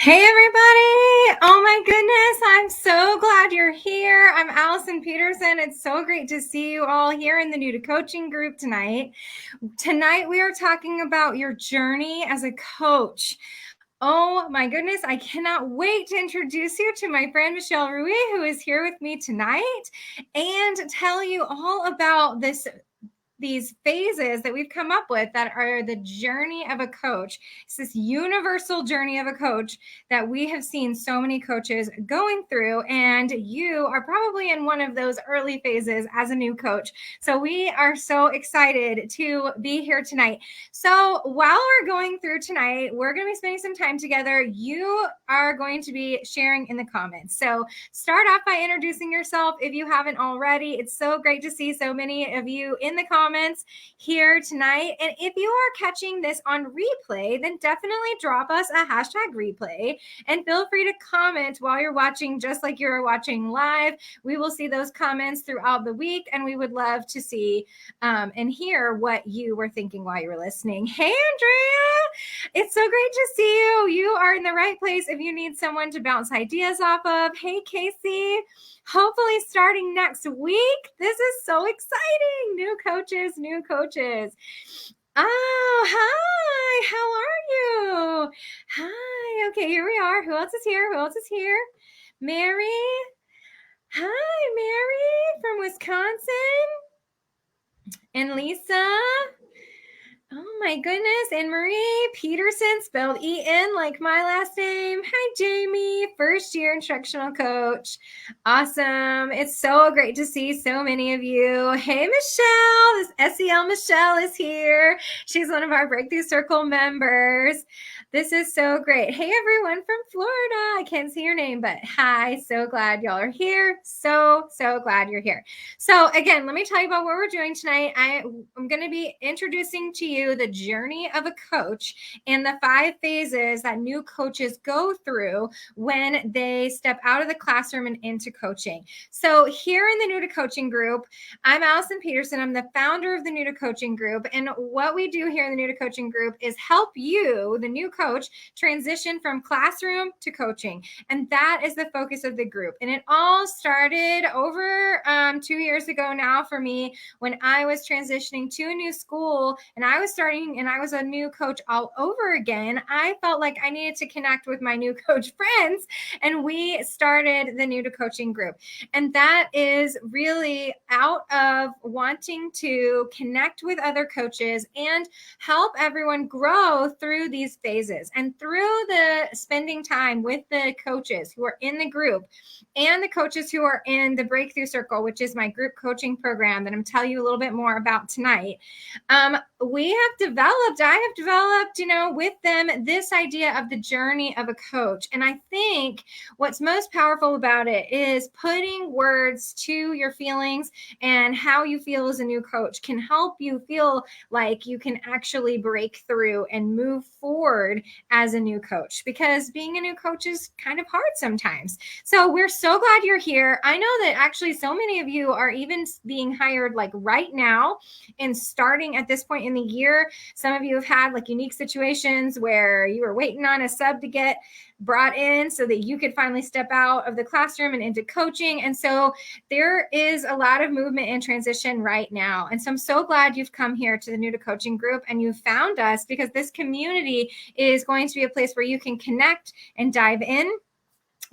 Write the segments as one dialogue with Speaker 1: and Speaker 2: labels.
Speaker 1: Hey everybody! Oh my goodness, I'm so glad you're here. I'm Allison Peterson. It's so great to see you all here in the New to Coaching group tonight. Tonight we are talking about your journey as a coach. Oh my goodness, I cannot wait to introduce you to my friend Michelle Ruhe, who is here with me tonight, and tell you all about these phases that we've come up with that are the journey of a coach. It's this universal journey of a coach that we have seen so many coaches going through, and you are probably in one of those early phases as a new coach. So we are so excited to be here tonight. So while we're going through tonight, we're going to be spending some time together. You are going to be sharing in the comments. So start off by introducing yourself if you haven't already. It's so great to see so many of you in the comments here tonight. And if you are catching this on replay, then definitely drop us a hashtag replay and feel free to comment while you're watching, just like you're watching live. We will see those comments throughout the week, and we would love to see and hear what you were thinking while you were listening. Hey, Andrea, it's so great to see you. You are in the right place if you need someone to bounce ideas off of. Hey, Casey. Hopefully starting next week. This is so exciting. New coaches. Oh, hi. How are you? Hi. Okay, here we are. Who else is here? Mary. Hi, Mary from Wisconsin. And Lisa. Oh my goodness. And Marie Peterson, spelled E-N like my last name. Hi, Jamie, first year instructional coach. Awesome. It's so great to see so many of you. Hey, Michelle, this SEL Michelle is here. She's one of our Breakthrough Circle members. This is so great. Hey, everyone from Florida. I can't see your name, but hi. So glad y'all are here. So glad you're here. So again, let me tell you about what we're doing tonight. I'm going to be introducing to you the journey of a coach and the 5 phases that new coaches go through when they step out of the classroom and into coaching. So here in the New to Coaching group, I'm Allison Peterson. I'm the founder of the New to Coaching group. And what we do here in the New to Coaching group is help you, the new coach, transition from classroom to coaching. And that is the focus of the group. And it all started over 2 years ago now for me, when I was transitioning to a new school and I was a new coach all over again. I felt like I needed to connect with my new coach friends, and we started the New to Coaching group. And that is really out of wanting to connect with other coaches and help everyone grow through these phases, and through the spending time with the coaches who are in the group and the coaches who are in the Breakthrough Circle, which is my group coaching program that I'm telling you a little bit more about tonight. I have developed, with them, this idea of the journey of a coach. And I think what's most powerful about it is putting words to your feelings, and how you feel as a new coach can help you feel like you can actually break through and move forward as a new coach, because being a new coach is kind of hard sometimes. So we're so glad you're here. I know that actually so many of you are even being hired like right now and starting at this point in the year. Some of you have had like unique situations where you were waiting on a sub to get brought in so that you could finally step out of the classroom and into coaching. And so there is a lot of movement and transition right now. And so I'm so glad you've come here to the New to Coaching group and you found us, because this community is going to be a place where you can connect and dive in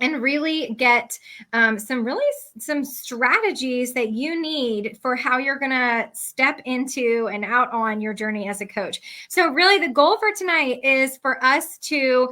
Speaker 1: and really get some strategies that you need for how you're going to step into and out on your journey as a coach. So really the goal for tonight is for us to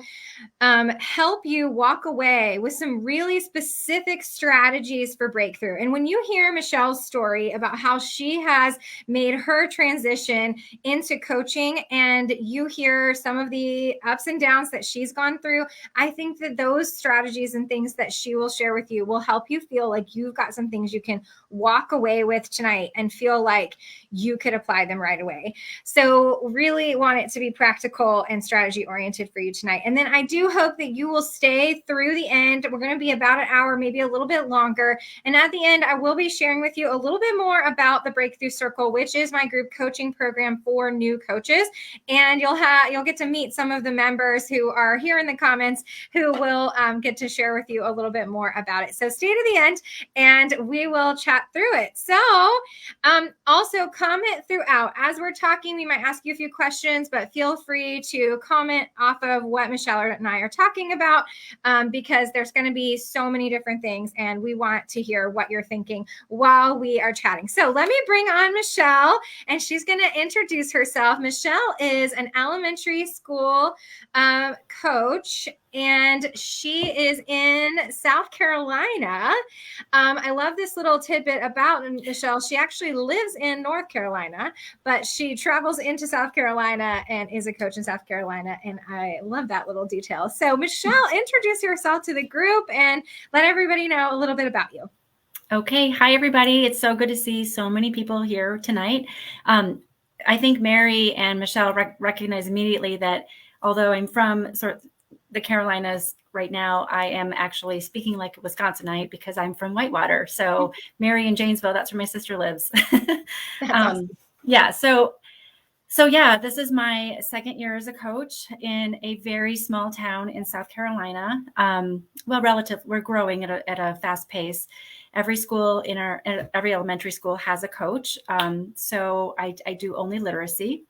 Speaker 1: help you walk away with some really specific strategies for breakthrough. And when you hear Michelle's story about how she has made her transition into coaching, and you hear some of the ups and downs that she's gone through, I think that those strategies and things that she will share with you will help you feel like you've got some things you can walk away with tonight and feel like you could apply them right away. So really want it to be practical and strategy oriented for you tonight. And then I do hope that you will stay through the end. We're going to be about an hour, maybe a little bit longer. And at the end, I will be sharing with you a little bit more about the Breakthrough Circle, which is my group coaching program for new coaches. And you'll get to meet some of the members who are here in the comments who will get to share with you a little bit more about it. So stay to the end and we will chat through it. So also comment throughout. As we're talking, we might ask you a few questions, but feel free to comment off of what Michelle and I are talking about because there's going to be so many different things and we want to hear what you're thinking while we are chatting. So let me bring on Michelle and she's going to introduce herself. Michelle is an elementary school coach and she is in South Carolina. I love this little tidbit about Michelle. She actually lives in North Carolina, but she travels into South Carolina and is a coach in South Carolina. And I love that little detail. So Michelle, introduce yourself to the group and let everybody know a little bit about you.
Speaker 2: Okay. Hi, everybody. It's so good to see so many people here tonight. I think Mary and Michelle recognize immediately that although I'm from sort of the Carolinas right now, I am actually speaking like a Wisconsinite because I'm from Whitewater. So Mary in Janesville, that's where my sister lives.
Speaker 1: Awesome.
Speaker 2: Yeah. So yeah, this is my second year as a coach in a very small town in South Carolina. We're growing at a fast pace. Every school every elementary school has a coach. So I do only literacy.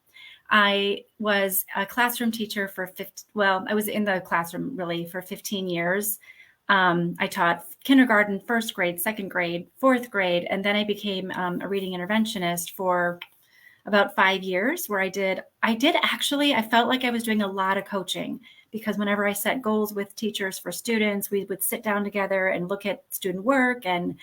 Speaker 2: I was a classroom teacher I was in the classroom really for 15 years. I taught kindergarten, first grade, second grade, fourth grade, and then I became a reading interventionist for about 5 years where I felt like I was doing a lot of coaching because whenever I set goals with teachers for students, we would sit down together and look at student work and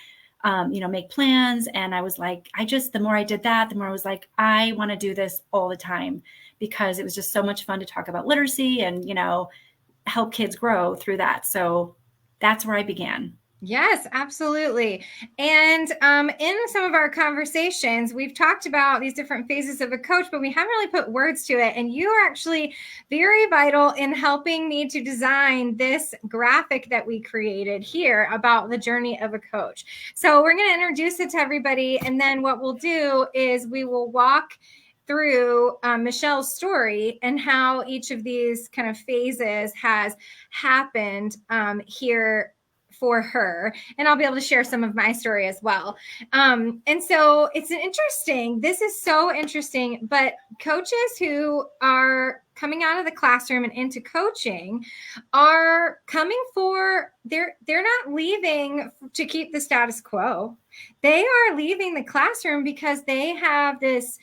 Speaker 2: make plans. And I was like, the more I did that, the more I was like, I want to do this all the time because it was just so much fun to talk about literacy and, help kids grow through that. So that's where I began.
Speaker 1: Yes, absolutely. And in some of our conversations, we've talked about these different phases of a coach, but we haven't really put words to it. And you are actually very vital in helping me to design this graphic that we created here about the journey of a coach. So we're going to introduce it to everybody. And then what we'll do is we will walk through Michelle's story and how each of these kind of phases has happened here for her, and I'll be able to share some of my story as well. And so this is so interesting, but coaches who are coming out of the classroom and into coaching are coming they're not leaving to keep the status quo. They are leaving the classroom because they have this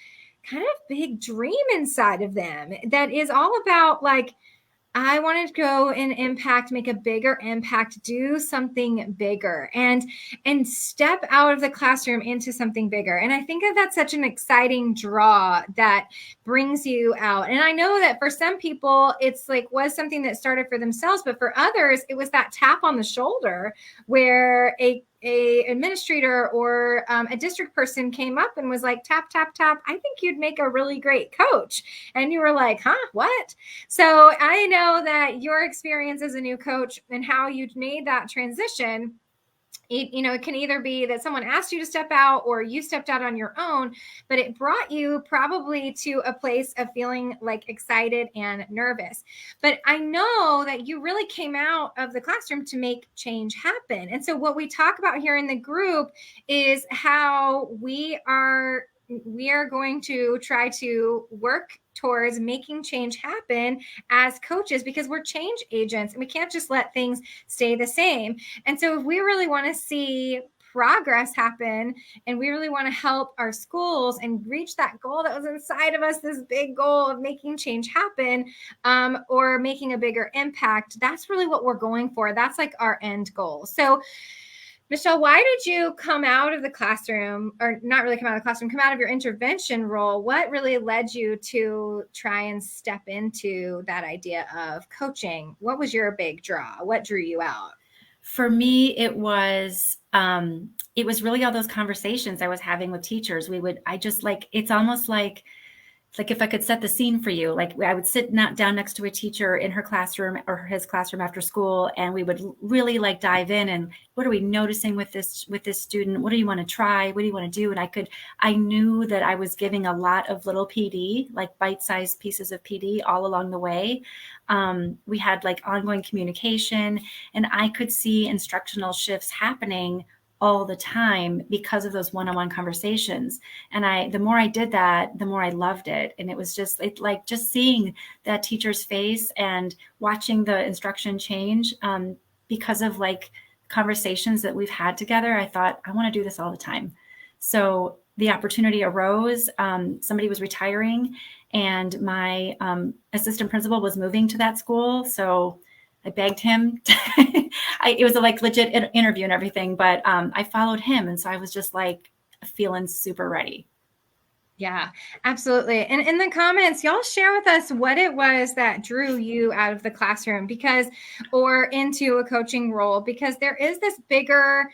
Speaker 1: kind of big dream inside of them that is all about like, I wanted to go and make a bigger impact, do something bigger and step out of the classroom into something bigger. And I think that's such an exciting draw that brings you out. And I know that for some people, it's like was something that started for themselves, but for others, it was that tap on the shoulder where a administrator or a district person came up and was like, tap, tap, tap, I think you'd make a really great coach. And you were like, huh, what? So I know that your experience as a new coach and how you made that transition, it can either be that someone asked you to step out or you stepped out on your own, but it brought you probably to a place of feeling like excited and nervous. But I know that you really came out of the classroom to make change happen. And so what we talk about here in the group is how we are going to try to work towards making change happen as coaches because we're change agents and we can't just let things stay the same. And so if we really want to see progress happen and we really want to help our schools and reach that goal that was inside of us, this big goal of making change happen or making a bigger impact, that's really what we're going for. That's like our end goal. So Michelle, why did you come out of the classroom, or not really come out of the classroom, come out of your intervention role? What really led you to try and step into that idea of coaching? What was your big draw? What drew you out?
Speaker 2: For me, it was really all those conversations I was having with teachers. I just like, it's almost like if I could set the scene for you, like I would sit down next to a teacher in her classroom or his classroom after school, and we would really like dive in and what are we noticing with this student? What do you want to try? What do you want to do? And I knew that I was giving a lot of little PD, like bite-sized pieces of PD all along the way. We had like ongoing communication, and I could see instructional shifts happening all the time because of those one-on-one conversations. And the more I did that, the more I loved it. And it was just like just seeing that teacher's face and watching the instruction change because of like conversations that we've had together. I thought, I want to do this all the time. So the opportunity arose. Somebody was retiring, and my assistant principal was moving to that school. So I begged him. It was a like legit interview and everything, but I followed him. And so I was just like feeling super ready.
Speaker 1: Yeah, absolutely. And in the comments, y'all share with us what it was that drew you out of the classroom or into a coaching role, because there is this bigger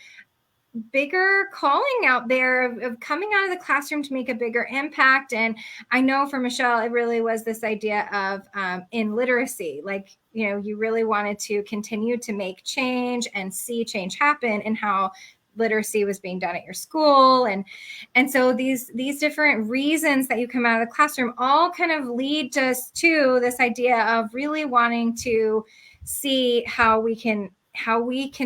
Speaker 1: calling out there of coming out of the classroom to make a bigger impact. And I know for Michelle, it really was this idea of in literacy, like, you really wanted to continue to make change and see change happen in how literacy was being done at your school. And so these different reasons that you come out of the classroom all kind of lead us to this idea of really wanting to see how we can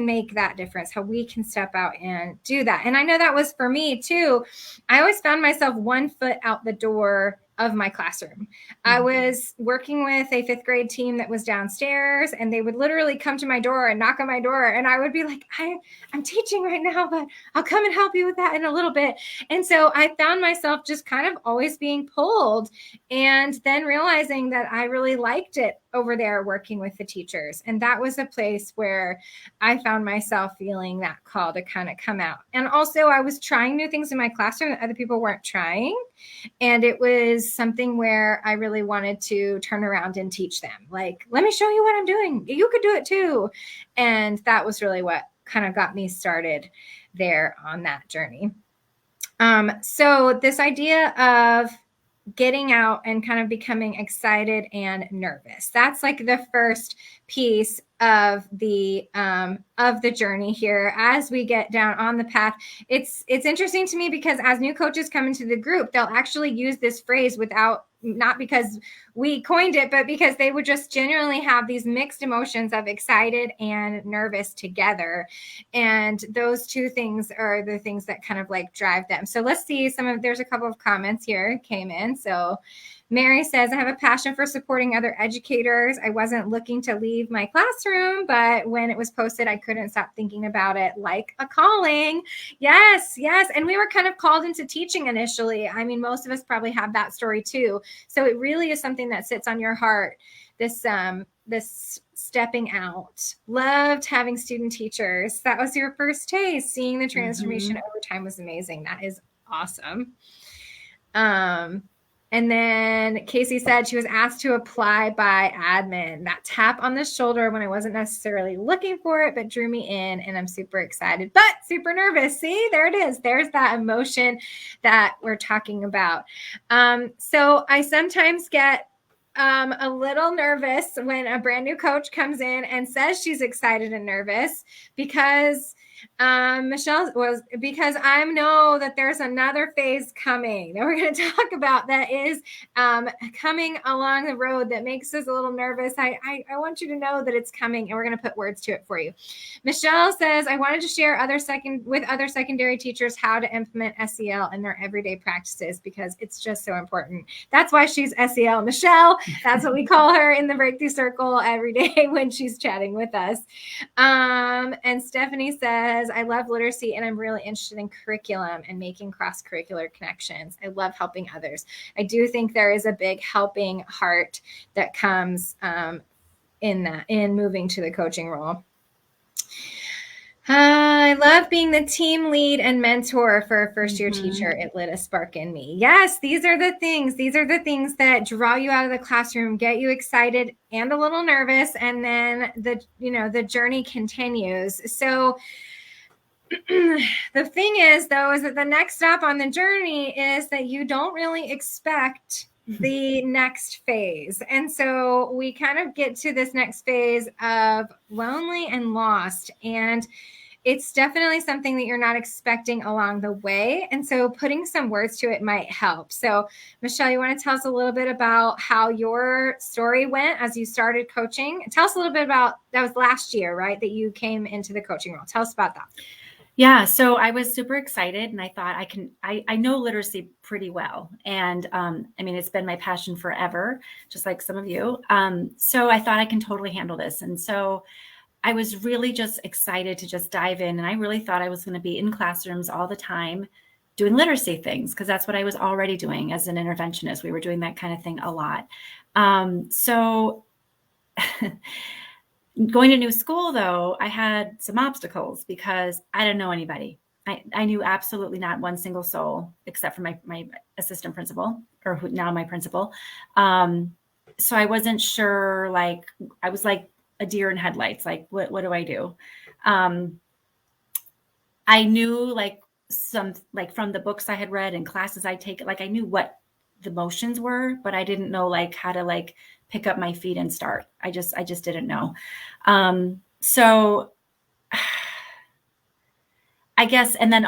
Speaker 1: make that difference, how we can step out and do that. And I know that was for me too. I always found myself one foot out the door of my classroom. I was working with a 5th grade team that was downstairs, and they would literally come to my door and knock on my door. And I would be like, I'm teaching right now, but I'll come and help you with that in a little bit. And so I found myself just kind of always being pulled, and then realizing that I really liked it over there working with the teachers. And that was a place where I found myself feeling that call to kind of come out. And also I was trying new things in my classroom that other people weren't trying. And it was something where I really wanted to turn around and teach them, like, let me show you what I'm doing. You could do it too. And that was really what kind of got me started there on that journey. So this idea of getting out and kind of becoming excited and nervous, that's like the first piece of the journey here as we get down on the path. It's interesting to me because as new coaches come into the group, they'll actually use this phrase not because we coined it, but because they would just genuinely have these mixed emotions of excited and nervous together. And those two things are the things that kind of like drive them. So let's see there's a couple of comments here came in. So Mary says, I have a passion for supporting other educators. I wasn't looking to leave my classroom, but when it was posted, I couldn't stop thinking about it like a calling. Yes. And we were kind of called into teaching initially. I mean, most of us probably have that story too. So it really is something that sits on your heart, this stepping out. Loved having student teachers. That was your first taste. Seeing the transformation over time was amazing. That is awesome. And then Casey said she was asked to apply by admin. That tap on the shoulder when I wasn't necessarily looking for it, but drew me in, and I'm super excited, but super nervous. See, there it is. There's that emotion that we're talking about. So I sometimes get a little nervous when a brand new coach comes in and says she's excited and nervous because because I know that there's another phase coming that we're going to talk about that is coming along the road that makes us a little nervous. I want you to know that it's coming, and we're going to put words to it for you. Michelle says, I wanted to share with other secondary teachers how to implement SEL in their everyday practices because it's just so important. That's why she's SEL Michelle. That's what we call her in the Breakthrough Circle every day when she's chatting with us. And Stephanie says, I love literacy and I'm really interested in curriculum and making cross-curricular connections. I love helping others. I do think there is a big helping heart that comes in moving to the coaching role. I love being the team lead and mentor for a first year
Speaker 2: Mm-hmm.
Speaker 1: teacher. It lit a spark in me. Yes, these are the things. These are the things that draw you out of the classroom, get you excited and a little nervous, and then the journey continues. So the thing is, though, is that the next stop on the journey is that you don't really expect the next phase. And so we kind of get to this next phase of lonely and lost. And it's definitely something that you're not expecting along the way. And so putting some words to it might help. So, Michelle, you want to tell us a little bit about how your story went as you started coaching? Tell us a little bit about that was last year, right? That you came into the coaching role. Tell us about that.
Speaker 2: Yeah, so I was super excited and I thought I know literacy pretty well. And I mean, it's been my passion forever, just like some of you. So I thought I can totally handle this. And so I was really just excited to just dive in. And I really thought I was going to be in classrooms all the time doing literacy things because that's what I was already doing as an interventionist. We were doing that kind of thing a lot. So going to new school, though, I had some obstacles because I didn't know anybody. I knew absolutely not one single soul except for my assistant principal, or who now my principal. So I wasn't sure, like, I was like a deer in headlights. Like, what do I do? I knew like some, like from the books I had read and classes I'd taken, like I knew what the motions were, but I didn't know like how to like pick up my feet and start. I just didn't know. So I guess, and then,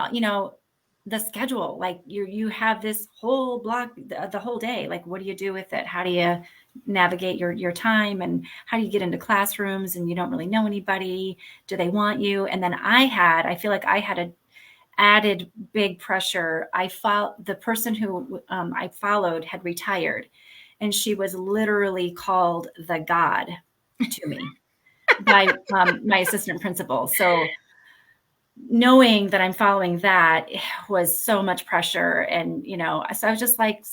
Speaker 2: the schedule, like you have this whole block, the whole day, like, what do you do with it? How do you navigate your time, and how do you get into classrooms and you don't really know anybody? Do they want you? And then I feel like I had a added big pressure. The person who I followed had retired, and she was literally called the God to me by my assistant principal. So knowing that I'm following that was so much pressure. And, so I was just like,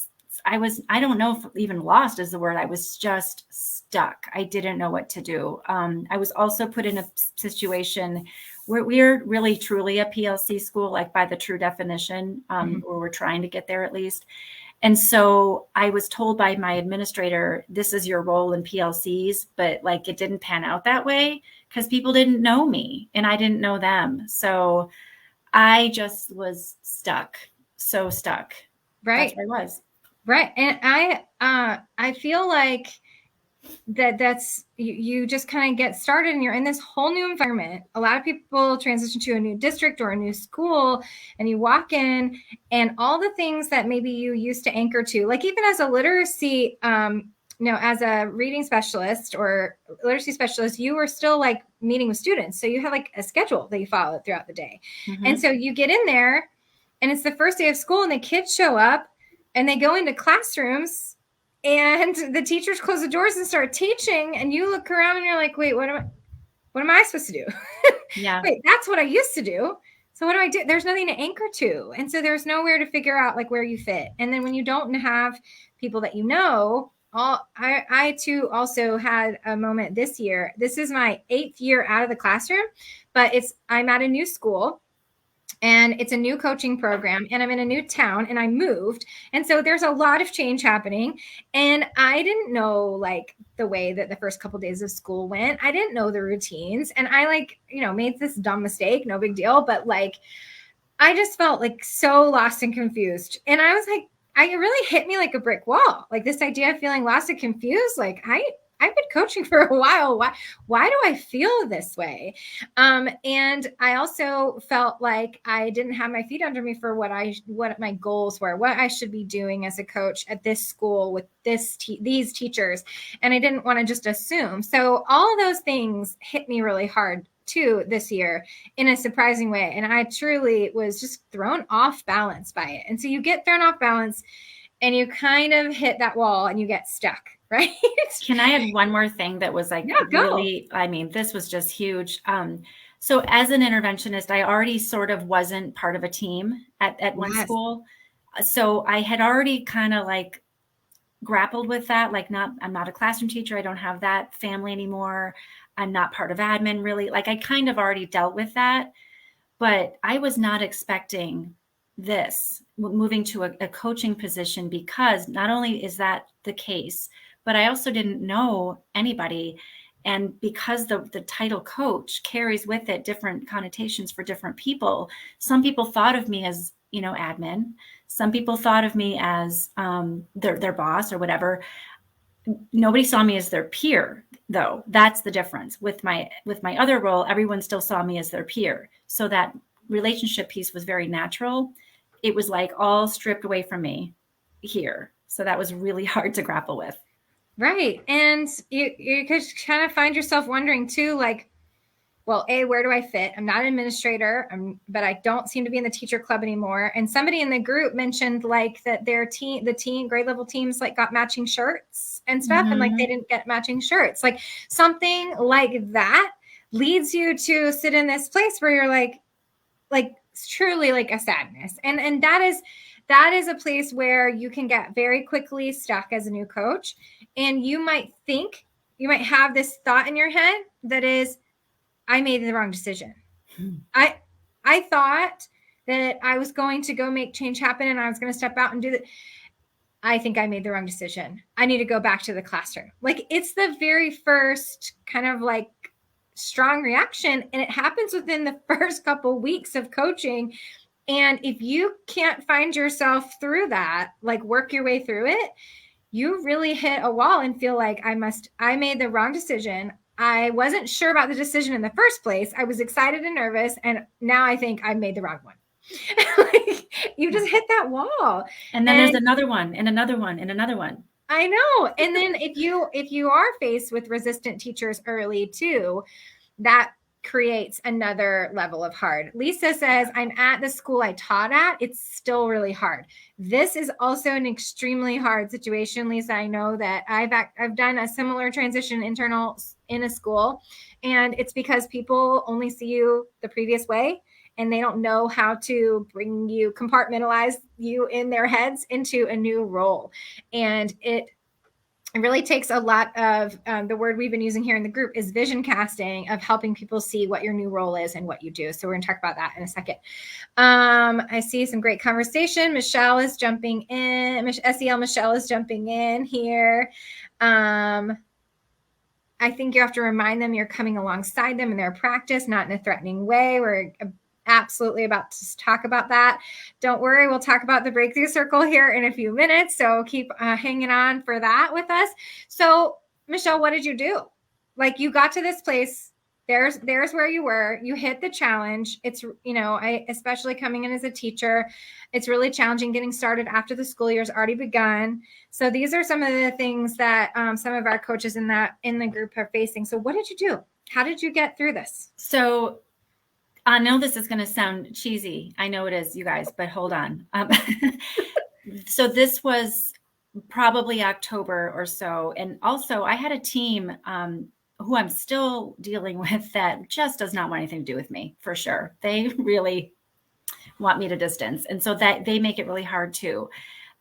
Speaker 2: I don't know if even lost is the word. I was just stuck. I didn't know what to do. I was also put in a situation where we're really truly a PLC school, like by the true definition, or we're trying to get there at least. And so I was told by my administrator, this is your role in PLCs, but like it didn't pan out that way because people didn't know me and I didn't know them. So I just was stuck, so stuck. That's
Speaker 1: Right.
Speaker 2: where I was.
Speaker 1: Right. And I feel like that's you just kind of get started and you're in this whole new environment. A lot of people transition to a new district or a new school, and you walk in and all the things that maybe you used to anchor to, like even as a literacy as a reading specialist or literacy specialist, you were still like meeting with students, so you have like a schedule that you follow throughout the day. And so you get in there and it's the first day of school and the kids show up and they go into classrooms and the teachers close the doors and start teaching, and you look around and you're like, wait, what am I supposed to do?
Speaker 2: Yeah.
Speaker 1: Wait, that's what I used to do. So what do I do? There's nothing to anchor to. And so there's nowhere to figure out like where you fit. And then when you don't have people that I too also had a moment this year. This is my 8th year out of the classroom, but I'm at a new school and it's a new coaching program and I'm in a new town and I moved. And so there's a lot of change happening. And I didn't know like the way that the first couple of days of school went. I didn't know the routines. And I made this dumb mistake, no big deal. But like, I just felt like so lost and confused. And I was like, it really hit me like a brick wall. Like this idea of feeling lost and confused. Like I've been coaching for a while. Why do I feel this way? And I also felt like I didn't have my feet under me for what my goals were, what I should be doing as a coach at this school with these teachers. And I didn't want to just assume. So all of those things hit me really hard too this year in a surprising way. And I truly was just thrown off balance by it. And so you get thrown off balance and you kind of hit that wall and you get stuck, right?
Speaker 2: Can I add one more thing that was like really, I mean, this was just huge. So as an interventionist, I already sort of wasn't part of a team at one school. So I had already kind of like grappled with that. Like I'm not a classroom teacher. I don't have that family anymore. I'm not part of admin really. Like I kind of already dealt with that, but I was not expecting this moving to a coaching position, because not only is that the case, but I also didn't know anybody. And because the title coach carries with it different connotations for different people, some people thought of me as, admin. Some people thought of me as their boss or whatever. Nobody saw me as their peer, though. That's the difference. With my other role, everyone still saw me as their peer. So that relationship piece was very natural. It was like all stripped away from me here. So that was really hard to grapple with.
Speaker 1: Right. And you could kind of find yourself wondering too, like, well, A, where do I fit? I'm not an administrator, but I don't seem to be in the teacher club anymore. And somebody in the group mentioned like that the grade level teams like got matching shirts and stuff. And like they didn't get matching shirts. Like something like that leads you to sit in this place where you're like truly like a sadness. And that is a place where you can get very quickly stuck as a new coach. And you might have this thought in your head that is, I made the wrong decision. I thought that I was going to go make change happen and I was going to step out and do that. I think I made the wrong decision. I need to go back to the classroom. Like it's the very first kind of like strong reaction. And it happens within the first couple weeks of coaching. And if you can't find yourself through that, like work your way through it, you really hit a wall and feel like I made the wrong decision. I wasn't sure about the decision in the first place. I was excited and nervous. And now I think I made the wrong one. Like, you just hit that wall.
Speaker 2: And then there's another one and another one and another one.
Speaker 1: I know. And then if you are faced with resistant teachers early too, that creates another level of hard. Lisa says, I'm at the school I taught at. It's still really hard. This is also an extremely hard situation, Lisa. I know that I've done a similar transition internal in a school, and it's because people only see you the previous way, and they don't know how to compartmentalize you in their heads into a new role. And it really takes a lot of the word we've been using here in the group is vision casting, of helping people see what your new role is and what you do. So we're going to talk about that in a second. I see some great conversation. Michelle is jumping in. SEL Michelle is jumping in here. I think you have to remind them you're coming alongside them in their practice, not in a threatening way. We're absolutely about to talk about that. Don't worry, we'll talk about the breakthrough circle here in a few minutes. So keep hanging on for that with us. So Michelle, what did you do? Like you got to this place. There's where you were. You hit the challenge. It's, especially coming in as a teacher, it's really challenging getting started after the school year's already begun. So these are some of the things that some of our coaches in the group are facing. So what did you do? How did you get through this?
Speaker 2: So I know this is going to sound cheesy. I know it is, you guys, but hold on. So this was probably October or so. And also I had a team who I'm still dealing with that just does not want anything to do with me, for sure. They really want me to distance. And so that they make it really hard too.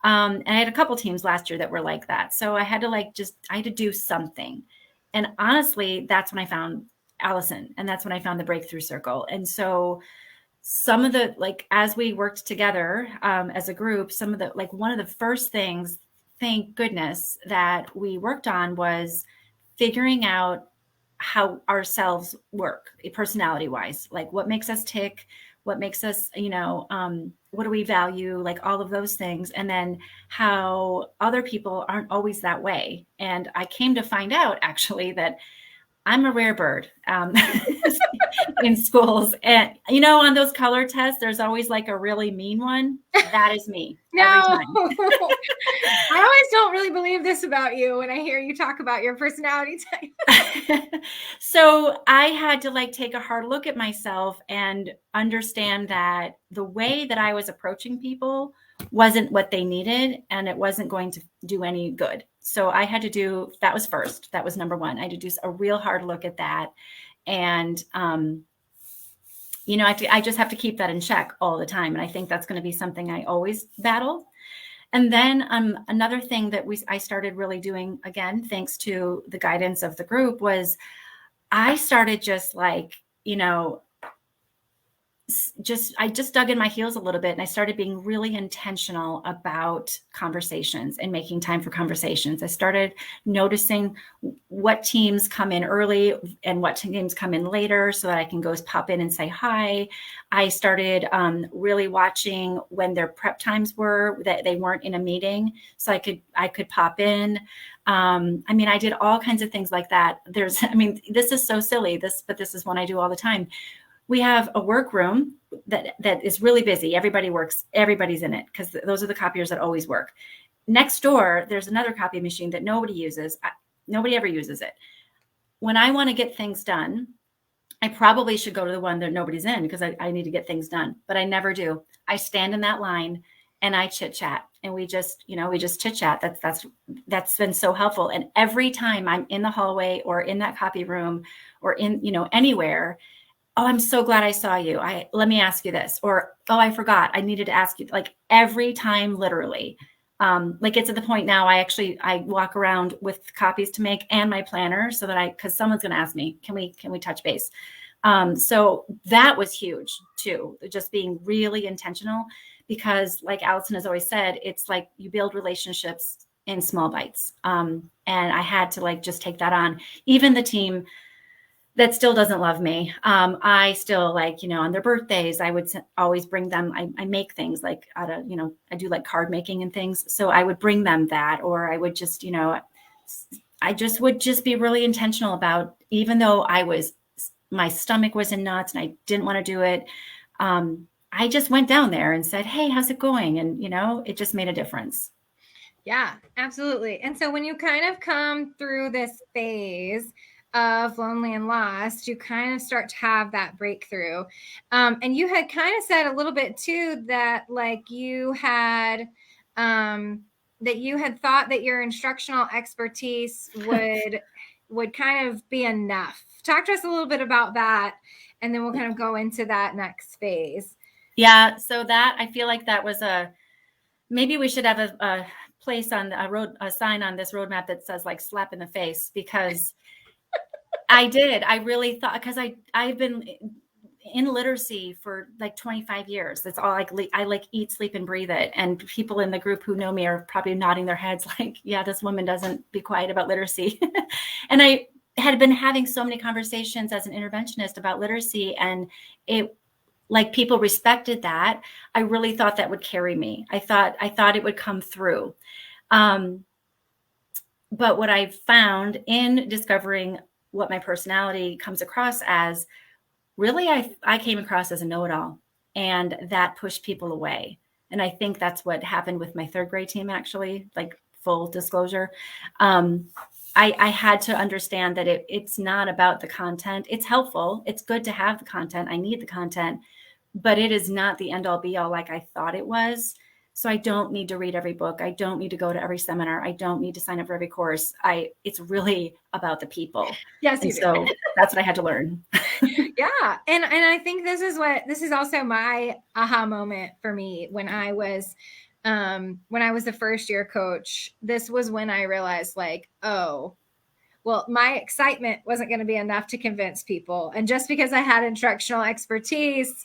Speaker 2: And I had a couple teams last year that were like that. So I had to I had to do something. And honestly, that's when I found Allison, and that's when I found the breakthrough circle. And so some of the, as we worked together as a group, some of the, one of the first things, thank goodness, that we worked on was figuring out how ourselves work personality wise, what makes us tick, what makes us, what do we value, all of those things. And then how other people aren't always that way. And I came to find out actually that I'm a rare bird in schools. And, on those color tests, there's always a really mean one. That is me.
Speaker 1: No,
Speaker 2: every time.
Speaker 1: I always don't really believe this about you when I hear you talk about your personality type.
Speaker 2: So I had to take a hard look at myself and understand that the way that I was approaching people wasn't what they needed, and it wasn't going to do any good. So I had to do, that was first. That was number one. I had to do a real hard look at that. And, I just have to keep that in check all the time. And I think that's going to be something I always battle. And then another thing that I started really doing, again, thanks to the guidance of the group, was I started just like, I just dug in my heels a little bit, and I started being really intentional about conversations and making time for conversations. I started noticing what teams come in early and what teams come in later so that I can go pop in and say hi. I started really watching when their prep times were, that they weren't in a meeting, so I could pop in. I did all kinds of things like that. This is so silly, but this is one I do all the time. We have a workroom that is really busy. Everybody's in it because those are the copiers that always work. Next door, there's another copy machine that nobody uses. Nobody ever uses it. When I want to get things done, I probably should go to the one that nobody's in because I need to get things done, but I never do. I stand in that line and I chit chat, and we just chit chat. That's been so helpful. And every time I'm in the hallway or in that copy room or in, anywhere, oh, I'm so glad I saw you. Let me ask you this, or, oh, I forgot. I needed to ask you, like every time, literally. Like it's at the point now, I walk around with copies to make and my planner so that because someone's going to ask me, can we touch base? So that was huge too, just being really intentional, because like Allison has always said, it's like you build relationships in small bites. And I had to like just take that on. Even the team that still doesn't love me, I still like, on their birthdays, I would always bring them, I make things like out of, I do like card making and things. So I would bring them that, or I would just, I just would just be really intentional about, even though my stomach was in knots and I didn't want to do it. I just went down there and said, hey, how's it going? And, it just made a difference.
Speaker 1: Yeah, absolutely. And so when you kind of come through this phase of lonely and lost, you kind of start to have that breakthrough. And you had kind of said a little bit too that like you had thought that your instructional expertise would kind of be enough. Talk to us a little bit about that, and then we'll kind of go into that next phase.
Speaker 2: Yeah. So that, I feel like that was maybe we should have a place on a sign on this roadmap that says like slap in the face, because I really thought, because I've been in literacy for like 25 years. That's all I like eat, sleep, and breathe it. And people in the group who know me are probably nodding their heads like, yeah, this woman doesn't be quiet about literacy. And I had been having so many conversations as an interventionist about literacy, and it, like, people respected that. I really thought that would carry me. I thought it would come through. But what I found in discovering what my personality comes across as, really, I came across as a know-it-all, and that pushed people away. And I think that's what happened with my third grade team, actually, like full disclosure. I had to understand that it's not about the content. It's helpful. It's good to have the content. I need the content, but it is not the end all be all like I thought it was. So I don't need to read every book. I don't need to go to every seminar. I don't need to sign up for every course. It's really about the people.
Speaker 1: Yes,
Speaker 2: and so that's what I had to learn.
Speaker 1: Yeah. And I think this is also my aha moment for me when I was the first year coach. This was when I realized, like, oh, well, my excitement wasn't going to be enough to convince people. And just because I had instructional expertise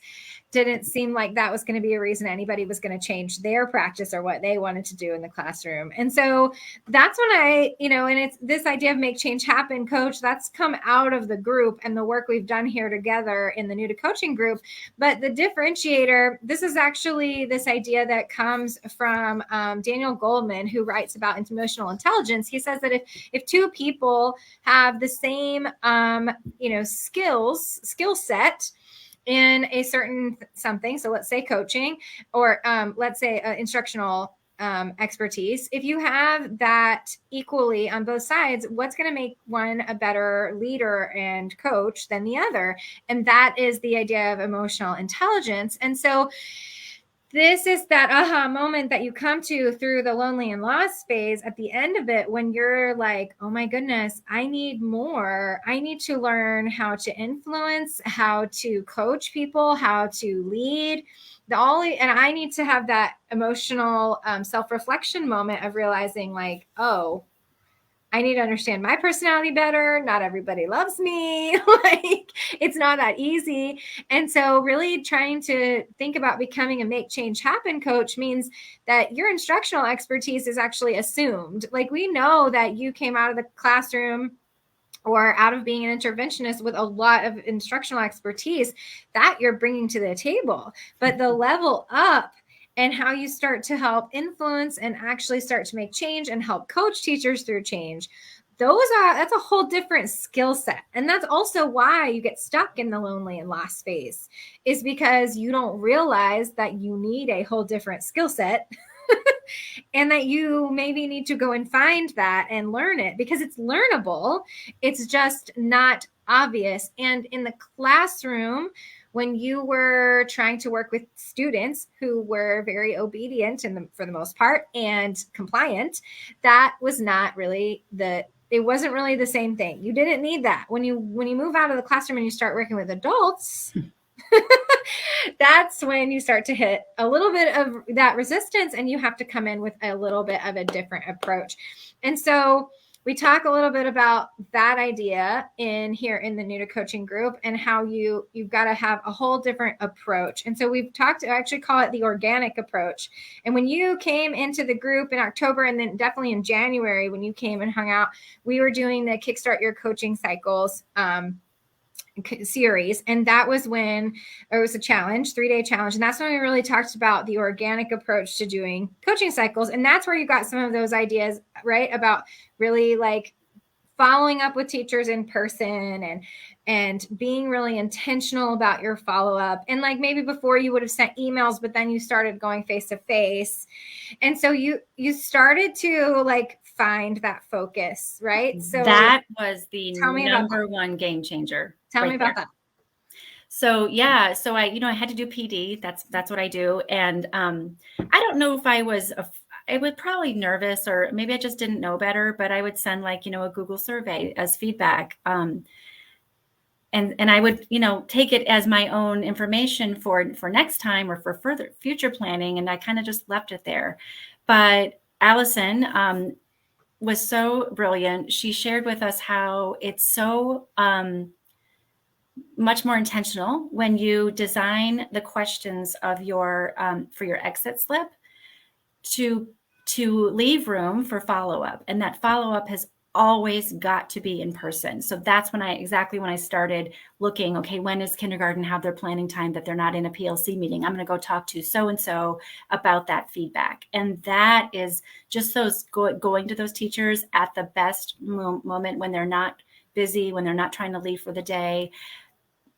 Speaker 1: didn't seem like that was going to be a reason anybody was going to change their practice or what they wanted to do in the classroom. And so that's when and it's this idea of make change happen, coach, that's come out of the group and the work we've done here together in the New to Coaching group. But the differentiator, this is actually this idea that comes from Daniel Goleman, who writes about emotional intelligence. He says that if two people have the same skill set in a certain something, so let's say coaching, or let's say instructional expertise, if you have that equally on both sides, what's going to make one a better leader and coach than the other? And that is the idea of emotional intelligence. And so this is that aha moment that you come to through the lonely and lost phase at the end of it, when you're like, oh my goodness, I need more. I need to learn how to influence, how to coach people, how to lead. And I need to have that emotional self-reflection moment of realizing, like, oh, I need to understand my personality better. Not everybody loves me. Like, it's not that easy. And so really trying to think about becoming a make change happen coach means that your instructional expertise is actually assumed. Like, we know that you came out of the classroom or out of being an interventionist with a lot of instructional expertise that you're bringing to the table. But the level up and how you start to help influence and actually start to make change and help coach teachers through change, that's a whole different skill set. And that's also why you get stuck in the lonely and lost phase, is because you don't realize that you need a whole different skill set and that you maybe need to go and find that and learn it, because it's learnable. It's just not obvious. And in the classroom, when you were trying to work with students who were very obedient for the most part and compliant, that was not really it wasn't really the same thing. You didn't need that. When you move out of the classroom and you start working with adults, that's when you start to hit a little bit of that resistance, and you have to come in with a little bit of a different approach. And so we talk a little bit about that idea here in the New to Coaching group, and how you've got to have a whole different approach. And so we've I actually call it the organic approach. And when you came into the group in October, and then definitely in January when you came and hung out, we were doing the Kickstart Your Coaching Cycles series, and that was when it was a challenge, 3-day challenge, and that's when we really talked about the organic approach to doing coaching cycles. And that's where you got some of those ideas, right, about really like following up with teachers in person and being really intentional about your follow-up. And like maybe before you would have sent emails, but then you started going face to face, and so you started to like find that focus, right? So
Speaker 2: that was the number one game changer.
Speaker 1: Tell me about that.
Speaker 2: So yeah, so I had to do PD. That's what I do. And I don't know if I was probably nervous, or maybe I just didn't know better, but I would send like, a Google survey as feedback. And I would, take it as my own information for next time or for future planning. And I kind of just left it there. But Allison was so brilliant. She shared with us how it's so much more intentional when you design the questions of your for your exit slip to leave room for follow-up. And that follow-up has always got to be in person. So that's when I started looking, okay, when does kindergarten have their planning time that they're not in a PLC meeting? I'm going to go talk to so-and-so about that feedback. And that is just those going to those teachers at the best moment, when they're not busy, when they're not trying to leave for the day,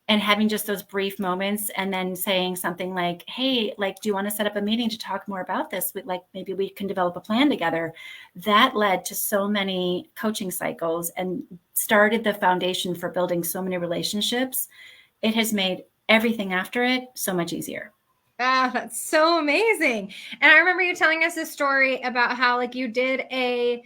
Speaker 2: and having just those brief moments, and then saying something like, hey, like, do you want to set up a meeting to talk more about this? Like, maybe we can develop a plan together. That led to so many coaching cycles and started the foundation for building so many relationships. It has made everything after it so much easier.
Speaker 1: Ah, that's so amazing. And I remember you telling us a story about how like you did a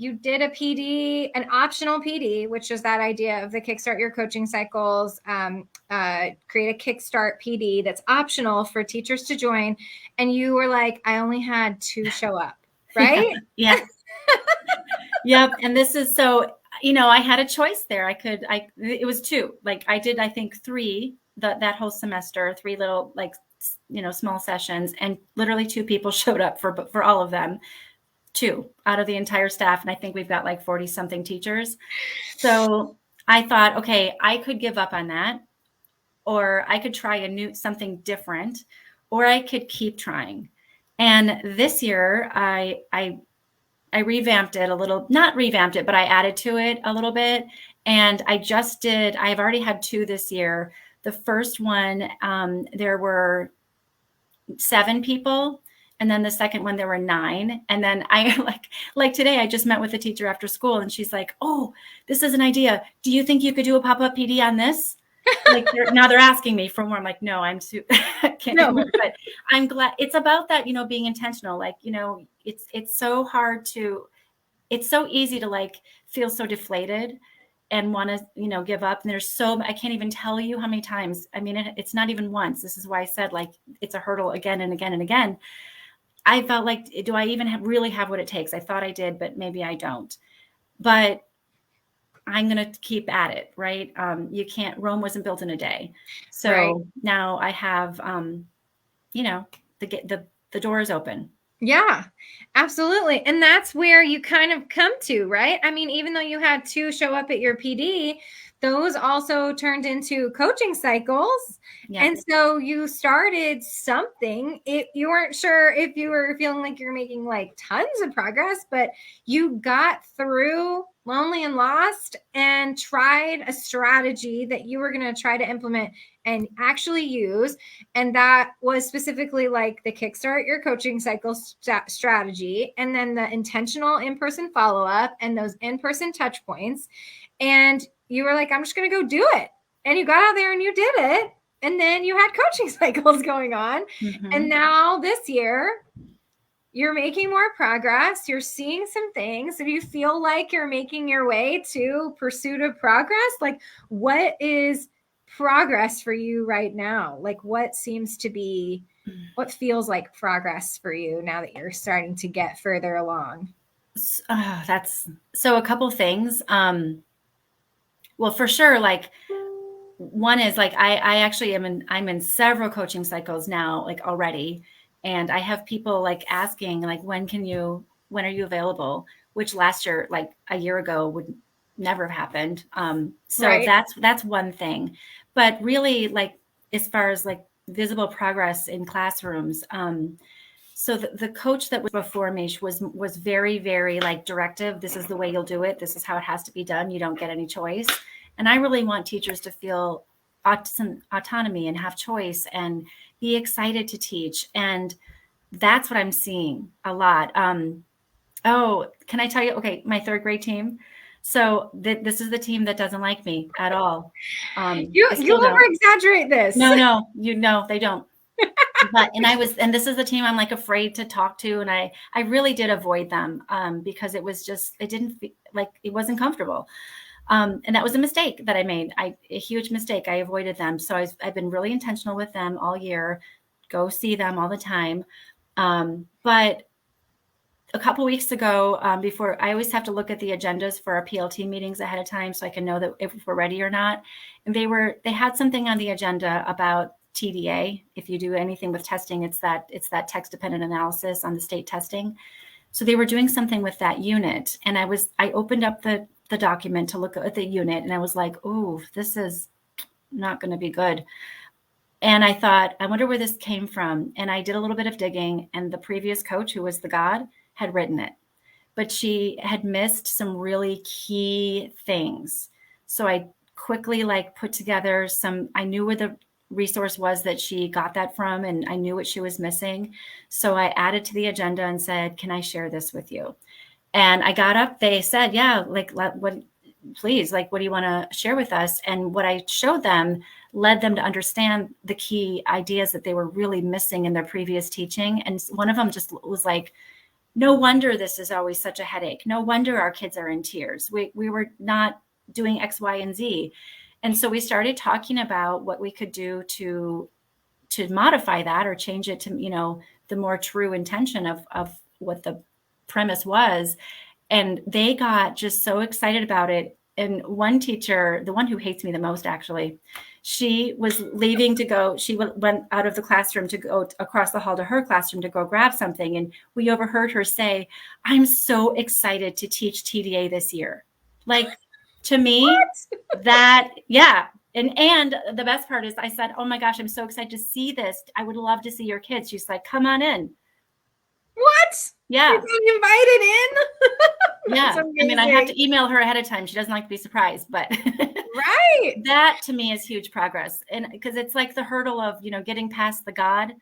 Speaker 1: PD, an optional PD, which is that idea of the Kickstart Your Coaching Cycles, create a Kickstart PD that's optional for teachers to join. And you were like, I only had 2 show up, right?
Speaker 2: Yeah. Yep. And this is so, I had a choice there. It was 2, like I did, I think 3 that whole semester, 3 little like, small sessions, and literally 2 people showed up for all of them. 2 out of the entire staff. And I think we've got like 40 something teachers. So I thought, okay, I could give up on that, or I could try something different, or I could keep trying. And this year I revamped it a little, not revamped it, but I added to it a little bit. And I've already had 2 this year. The first one, there were 7 people. And then the second one, there were 9. And then I like today, I just met with a teacher after school, and she's like, oh, this is an idea. Do you think you could do a pop-up PD on this? Like now they're asking me for more. I'm like, no, can't do more. But I'm glad it's about that, being intentional. Like, it's so hard it's so easy to like feel so deflated and want to, give up. And I can't even tell you how many times, I mean, it's not even once. This is why I said like, it's a hurdle again and again and again. I felt like, do I even really have what it takes? I thought I did, but maybe I don't. but I'm going to keep at it, right? Rome wasn't built in a day. So
Speaker 1: Right.
Speaker 2: now I have, the door is open.
Speaker 1: Yeah, absolutely. And that's where you kind of come to, right? I mean, even though you had 2 show up at your PD, those also turned into coaching cycles.
Speaker 2: Yeah.
Speaker 1: And so you started something. You weren't sure if you were feeling like you're making like tons of progress, but you got through Lonely and Lost and tried a strategy that you were going to try to implement and actually use. And that was specifically like the kickstart your coaching cycle strategy, and then the intentional in-person follow-up and those in-person touch points. And you were like, I'm just going to go do it. And you got out there and you did it. And then you had coaching cycles going on.
Speaker 2: Mm-hmm.
Speaker 1: And now this year, you're making more progress. You're seeing some things. Do you feel like you're making your way to pursuit of progress? Like, what is progress for you right now? Like, what feels like progress for you now that you're starting to get further along?
Speaker 2: That's so a couple things. Well, for sure, like one is like I actually I'm in several coaching cycles now, like already. And I have people like asking, like, when are you available? Which last year, like a year ago, would never have happened. So
Speaker 1: Right.
Speaker 2: that's one thing. But really, like, as far as like visible progress in classrooms, so the coach that was before me was very, very like directive. This is the way you'll do it. This is how it has to be done. You don't get any choice. And I really want teachers to feel some autonomy and have choice and be excited to teach. And that's what I'm seeing a lot. Oh, can I tell you? Okay, my 3rd grade team. So this is the team that doesn't like me at all.
Speaker 1: You over exaggerate this.
Speaker 2: No, they don't. And this is the team I'm like afraid to talk to. And I really did avoid them because it didn't feel like it wasn't comfortable. And that was a mistake that I made. A huge mistake. I avoided them. So I've been really intentional with them all year, go see them all the time. But a couple weeks ago, before, I always have to look at the agendas for our PLT meetings ahead of time so I can know that if we're ready or not. And they had something on the agenda about TDA. If you do anything with testing, it's that text dependent analysis on the state testing. So they were doing something with that unit. And I opened up the document to look at the unit, and I was like, oh, this is not going to be good. And I thought, I wonder where this came from. And I did a little bit of digging, and the previous coach, who was the God, had written it, but she had missed some really key things. So I quickly like put together I knew where the resource was that she got that from, and I knew what she was missing. So I added to the agenda and said, can I share this with you? And I got up, they said, yeah, like, please, like, what do you want to share with us? And what I showed them led them to understand the key ideas that they were really missing in their previous teaching. And one of them just was like, no wonder this is always such a headache. No wonder our kids are in tears. We were not doing X, Y, and Z. And so we started talking about what we could do to modify that or change it to, the more true intention of what the premise was. And they got just so excited about it. And one teacher, the one who hates me the most, actually, she was leaving to go. She went out of the classroom to go across the hall to her classroom to go grab something. And we overheard her say, I'm so excited to teach TDA this year. Like, to me, yeah. And the best part is I said, oh my gosh, I'm so excited to see this. I would love to see your kids. She's like, come on in.
Speaker 1: What?
Speaker 2: Yeah.
Speaker 1: You're being invited in?
Speaker 2: Yeah. I mean, I have to email her ahead of time. She doesn't like to be surprised, but
Speaker 1: right.
Speaker 2: That to me is huge progress. And because it's like the hurdle of, getting past the God,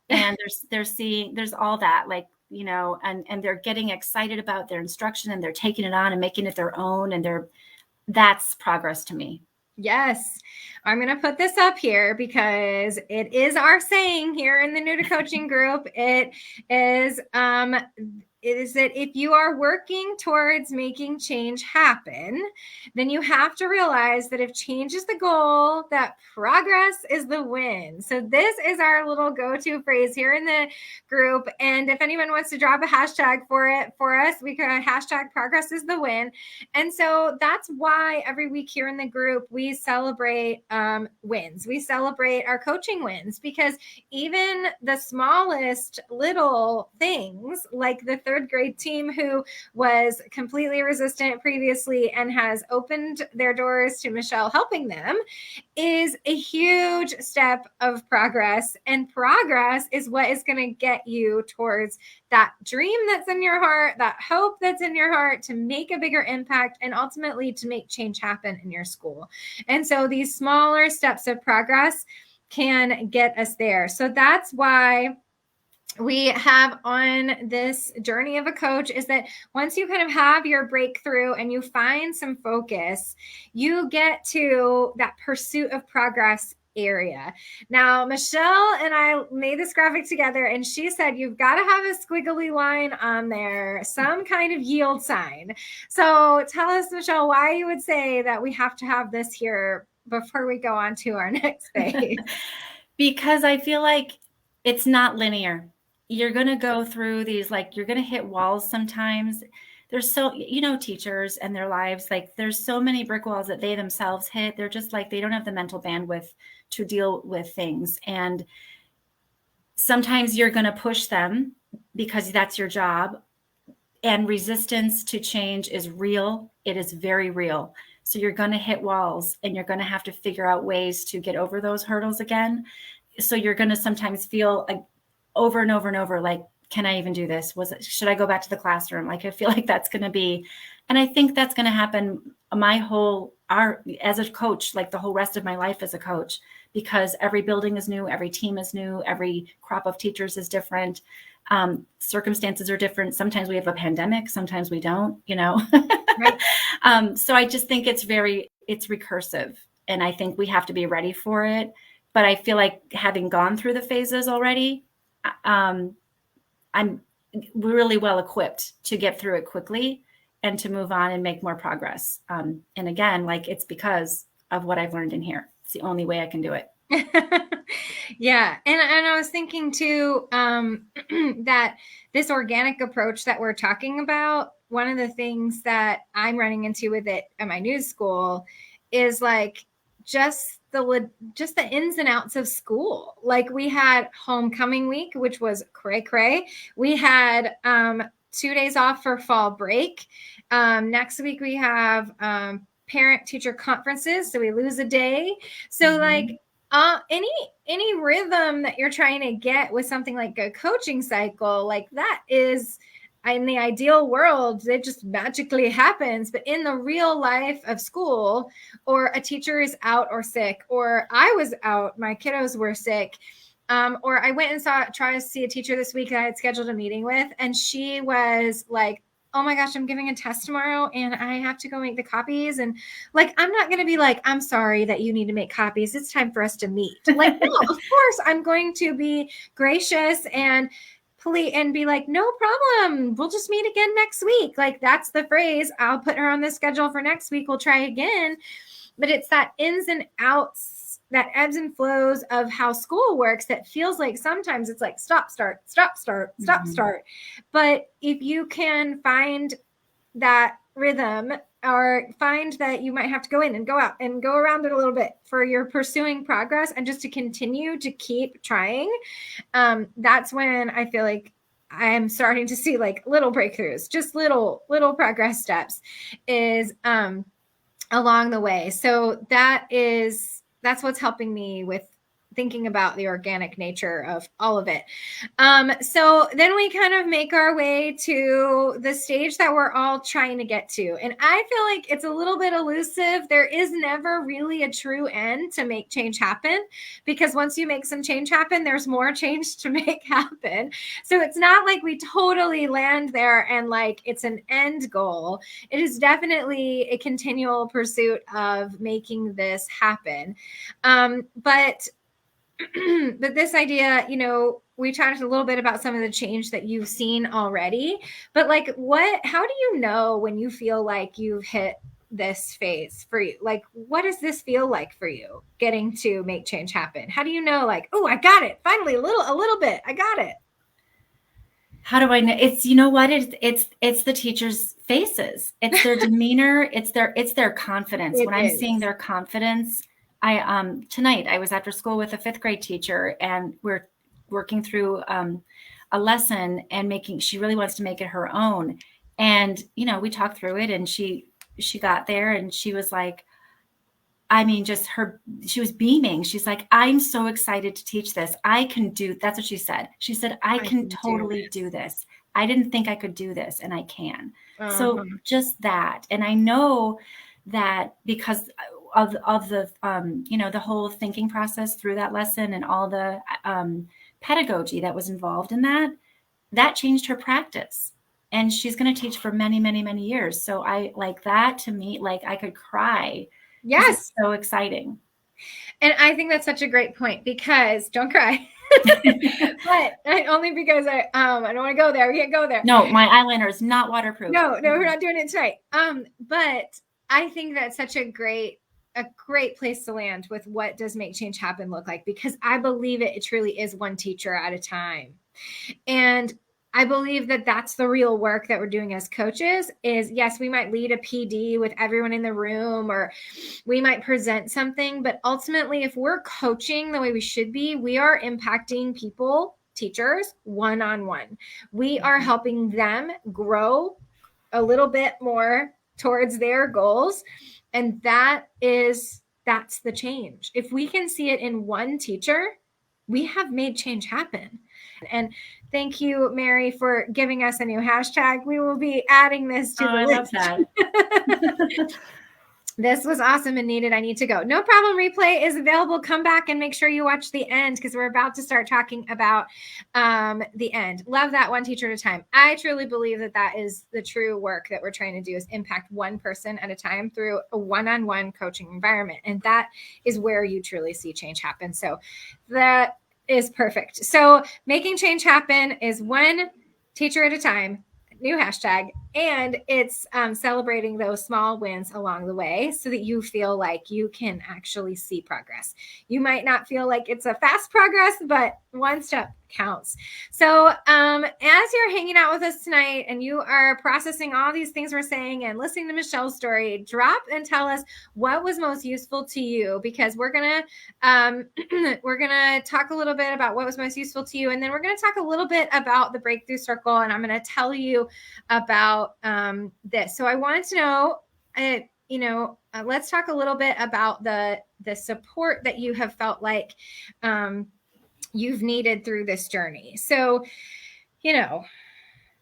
Speaker 2: and there's all that, like, and they're getting excited about their instruction, and they're taking it on and making it their own. And that's progress to me.
Speaker 1: Yes. I'm going to put this up here because it is our saying here in the New to Coaching group. It is that if you are working towards making change happen, then you have to realize that if change is the goal, that progress is the win. So this is our little go-to phrase here in the group. And if anyone wants to drop a hashtag for it for us, we can hashtag progress is the win. And so that's why every week here in the group, we celebrate wins. We celebrate our coaching wins, because even the smallest little things, like the third grade team who was completely resistant previously and has opened their doors to Michelle helping them, is a huge step of progress. And progress is what is going to get you towards that dream that's in your heart, that hope that's in your heart, to make a bigger impact and ultimately to make change happen in your school. And so these smaller steps of progress can get us there. So that's why we have on this journey of a coach, is that once you kind of have your breakthrough and you find some focus, you get to that pursuit of progress area. Now, Michelle and I made this graphic together, and she said you've got to have a squiggly line on there, some kind of yield sign. So tell us, Michelle, why you would say that we have to have this here before we go on to our next phase.
Speaker 2: Because I feel like it's not linear. You're going to go through these, like, you're going to hit walls sometimes. There's so, teachers and their lives, like, there's so many brick walls that they themselves hit. They're just like, they don't have the mental bandwidth to deal with things. And sometimes you're going to push them because that's your job. And resistance to change is real. It is very real. So you're going to hit walls, and you're going to have to figure out ways to get over those hurdles again. So you're going to sometimes feel like over and over and over, like, can I even do this? Should I go back to the classroom? Like, I feel like that's going to be, and I think that's going to happen as a coach, like the whole rest of my life as a coach, because every building is new, every team is new, every crop of teachers is different. Circumstances are different. Sometimes we have a pandemic, sometimes we don't, Right. So I just think it's recursive, and I think we have to be ready for it. But I feel like, having gone through the phases already, I'm really well equipped to get through it quickly and to move on and make more progress. And again, like, it's because of what I've learned in here. It's the only way I can do it.
Speaker 1: Yeah. And I was thinking too, that this organic approach that we're talking about, one of the things that I'm running into with it at my new school is like just the ins and outs of school. Like, we had homecoming week, which was cray cray. We had 2 days off for fall break. Next week we have parent teacher conferences, so we lose a day. So like, any rhythm that you're trying to get with something like a coaching cycle, like that is, in the ideal world, it just magically happens. But in the real life of school, or a teacher is out or sick, or I was out, my kiddos were sick, or I went and tried to see a teacher this week that I had scheduled a meeting with, and she was like, oh my gosh, I'm giving a test tomorrow and I have to go make the copies. And like, I'm not going to be like, I'm sorry that you need to make copies. It's time for us to meet. Like, no, of course I'm going to be gracious and be like, no problem. We'll just meet again next week. Like, that's the phrase. I'll put her on the schedule for next week. We'll try again. But it's that ins and outs, that ebbs and flows of how school works, that feels like sometimes it's like stop, start, stop, start, stop, start. But if you can find that rhythm, or find that you might have to go in and go out and go around it a little bit for your pursuing progress, and just to continue to keep trying, that's when I feel like I am starting to see like little breakthroughs, just little progress steps is along the way. So that's what's helping me with thinking about the organic nature of all of it. So then we kind of make our way to the stage that we're all trying to get to. And I feel like it's a little bit elusive. There is never really a true end to make change happen, because once you make some change happen, there's more change to make happen. So it's not like we totally land there and like it's an end goal. It is definitely a continual pursuit of making this happen. But this idea, we talked a little bit about some of the change that you've seen already, but like how do you know when you feel like you've hit this phase for you? Like, what does this feel like for you, getting to make change happen? How do you know, like, oh, I got it finally, a little bit, I got it?
Speaker 2: How do I know? It's, you know what? It's the teachers' faces. It's their demeanor. It's their confidence. When I'm seeing their confidence, tonight I was after school with a 5th grade teacher, and we're working through a lesson and she really wants to make it her own. And, we talked through it, and she got there and she was like, I mean, she was beaming. She's like, I'm so excited to teach this. That's what she said. She said, I can totally do this. I didn't think I could do this, and I can. So just that. And I know that because of the, the whole thinking process through that lesson and all the pedagogy that was involved in that changed her practice. And she's going to teach for many, many, many years. So I like that. To me, like, I could cry.
Speaker 1: Yes.
Speaker 2: It's so exciting.
Speaker 1: And I think that's such a great point, because don't cry. But only because I don't want to go there. We can't go there.
Speaker 2: No, my eyeliner is not waterproof.
Speaker 1: No, we're not doing it tonight. But I think that's such a great place to land with what does make change happen look like, because I believe it truly is one teacher at a time. And I believe that that's the real work that we're doing as coaches. Is, yes, we might lead a PD with everyone in the room, or we might present something, but ultimately, if we're coaching the way we should be, we are impacting people, teachers, one-on-one. We are helping them grow a little bit more towards their goals. And that's the change. If we can see it in one teacher, we have made change happen. And thank you, Mary, for giving us a new hashtag. We will be adding this to the list.
Speaker 2: I love that.
Speaker 1: This was awesome and needed. I need to go. No problem. Replay is available. Come back and make sure you watch the end, because we're about to start talking about the end. Love that, one teacher at a time. I truly believe that is the true work that we're trying to do, is impact one person at a time through a one-on-one coaching environment. And that is where you truly see change happen. So that is perfect. So making change happen is one teacher at a time. New hashtag, and it's celebrating those small wins along the way, so that you feel like you can actually see progress. You might not feel like it's a fast progress, but one step counts. So as you're hanging out with us tonight and you are processing all these things we're saying and listening to Michelle's story, drop and tell us what was most useful to you, because we're gonna talk a little bit about what was most useful to you, and then we're gonna talk a little bit about the breakthrough circle, and I'm gonna tell you about this. So I wanted to know, let's talk a little bit about the support that you have felt like you've needed through this journey. So,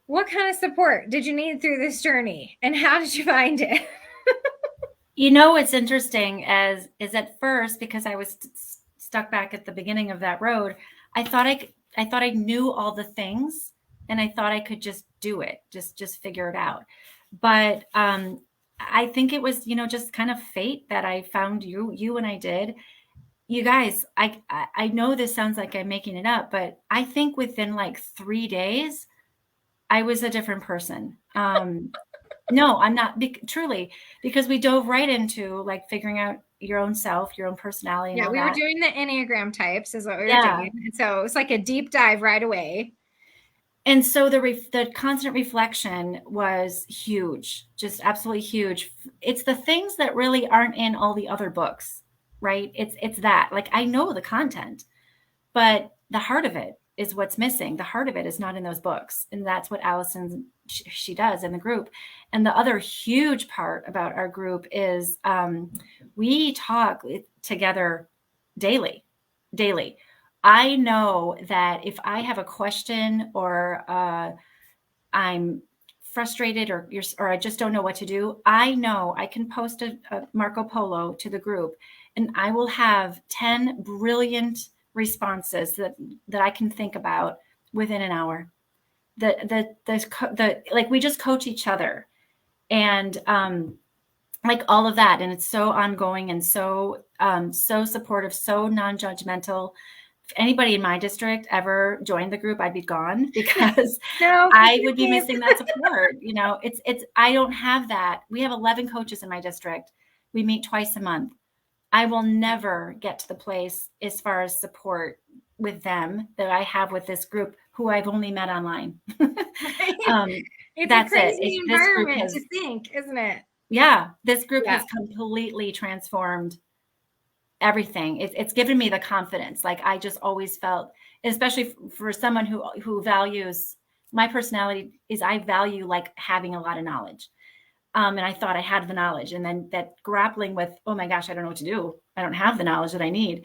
Speaker 1: what kind of support did you need through this journey, and how did you find it?
Speaker 2: It's interesting is at first, because I was stuck back at the beginning of that road, I thought I knew all the things, and I thought I could just do it, just figure it out. But I think it was, just kind of fate that I found you and I did. You guys, I know this sounds like I'm making it up, but I think within like 3 days, I was a different person. No, I'm not, truly, because we dove right into like figuring out your own self, your own personality. And
Speaker 1: yeah,
Speaker 2: all
Speaker 1: we
Speaker 2: that.
Speaker 1: were doing the Enneagram types is what we were doing. And so it was like a deep dive right away.
Speaker 2: And so the constant reflection was huge, just absolutely huge. It's the things that really aren't in all the other books, right? It's that, like, I know the content, but the heart of it is what's missing. The heart of it is not in those books. And that's what Allison, she does in the group. And the other huge part about our group is we talk together daily. daily. I know that if I have a question or I'm frustrated or I just don't know what to do, I know I can post a Marco Polo to the group and I will have 10 brilliant responses that I can think about within an hour. Like we just coach each other and like all of that. And it's so ongoing and so supportive, so non-judgmental. If anybody in my district ever joined the group, I'd be gone because
Speaker 1: No,
Speaker 2: I would be missing that support. I don't have that. We have 11 coaches in my district. We meet twice a month. I will never get to the place as far as support with them that I have with this group who I've only met online.
Speaker 1: It's
Speaker 2: That's
Speaker 1: a crazy
Speaker 2: it. This group
Speaker 1: environment
Speaker 2: has,
Speaker 1: to think, isn't it?
Speaker 2: yeah, this group
Speaker 1: Yeah.
Speaker 2: has completely transformed everything. It's given me the confidence. Like I just always felt, especially for someone who values my personality, is I value like having a lot of knowledge. And I thought I had the knowledge, and then that grappling with, oh my gosh, I don't know what to do. I don't have the knowledge that I need.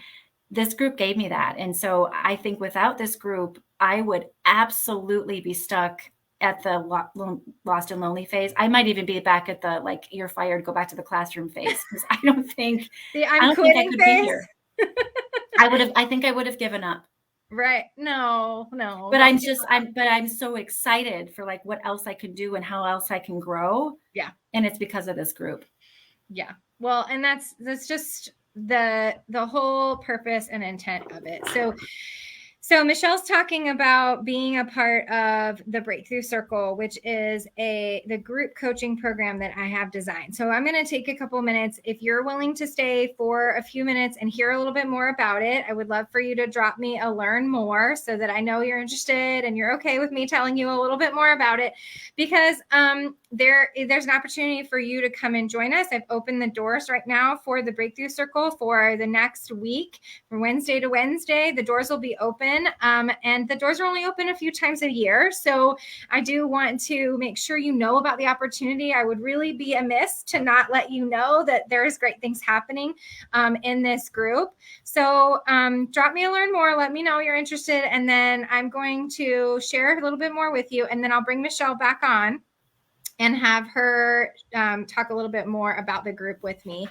Speaker 2: This group gave me that. And so I think without this group, I would absolutely be stuck at the lost and lonely phase. I might even be back at the, like, you're fired, go back to the classroom phase. Because I don't think I
Speaker 1: quitting
Speaker 2: could be
Speaker 1: phase.
Speaker 2: here. I think I would have given up.
Speaker 1: Right. No.
Speaker 2: But I'm so excited for like what else I can do and how else I can grow.
Speaker 1: Yeah.
Speaker 2: And it's because of this group.
Speaker 1: Yeah. Well, and that's just the whole purpose and intent of it. So Michelle's talking about being a part of the Breakthrough Circle, which is the group coaching program that I have designed. So I'm going to take a couple minutes. If you're willing to stay for a few minutes and hear a little bit more about it, I would love for you to drop me a learn more so that I know you're interested and you're okay with me telling you a little bit more about it, because there's an opportunity for you to come and join us. I've opened the doors right now for the Breakthrough Circle for the next week, from Wednesday to Wednesday. The doors will be open. And the doors are only open a few times a year. So I do want to make sure you know about the opportunity. I would really be amiss to not let you know that there's great things happening in this group. So drop me a learn more. Let me know you're interested. And then I'm going to share a little bit more with you. And then I'll bring Michelle back on and have her talk a little bit more about the group with me.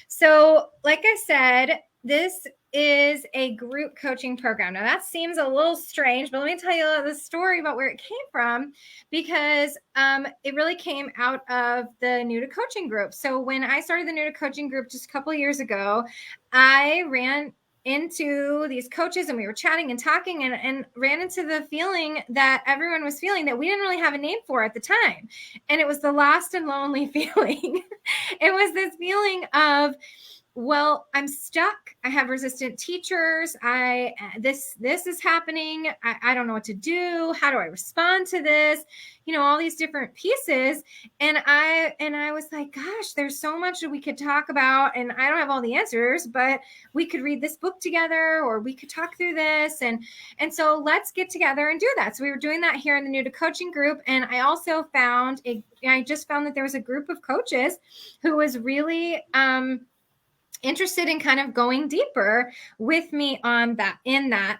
Speaker 1: So like I said, this is a group coaching program. Now that seems a little strange, but let me tell you the story about where it came from, because it really came out of the New to Coaching group. So when I started the New to Coaching group just a couple of years ago, I ran into these coaches and we were chatting and talking and ran into the feeling that everyone was feeling that we didn't really have a name for at the time. And it was the lost and lonely feeling. It was this feeling of, well, I'm stuck. I have resistant teachers. This is happening. I don't know what to do. How do I respond to this? All these different pieces. And I was like, gosh, there's so much that we could talk about. And I don't have all the answers, but we could read this book together, or we could talk through this. And so let's get together and do that. So we were doing that here in the New to Coaching group. And I also I just found that there was a group of coaches who was really, interested in kind of going deeper with me on that,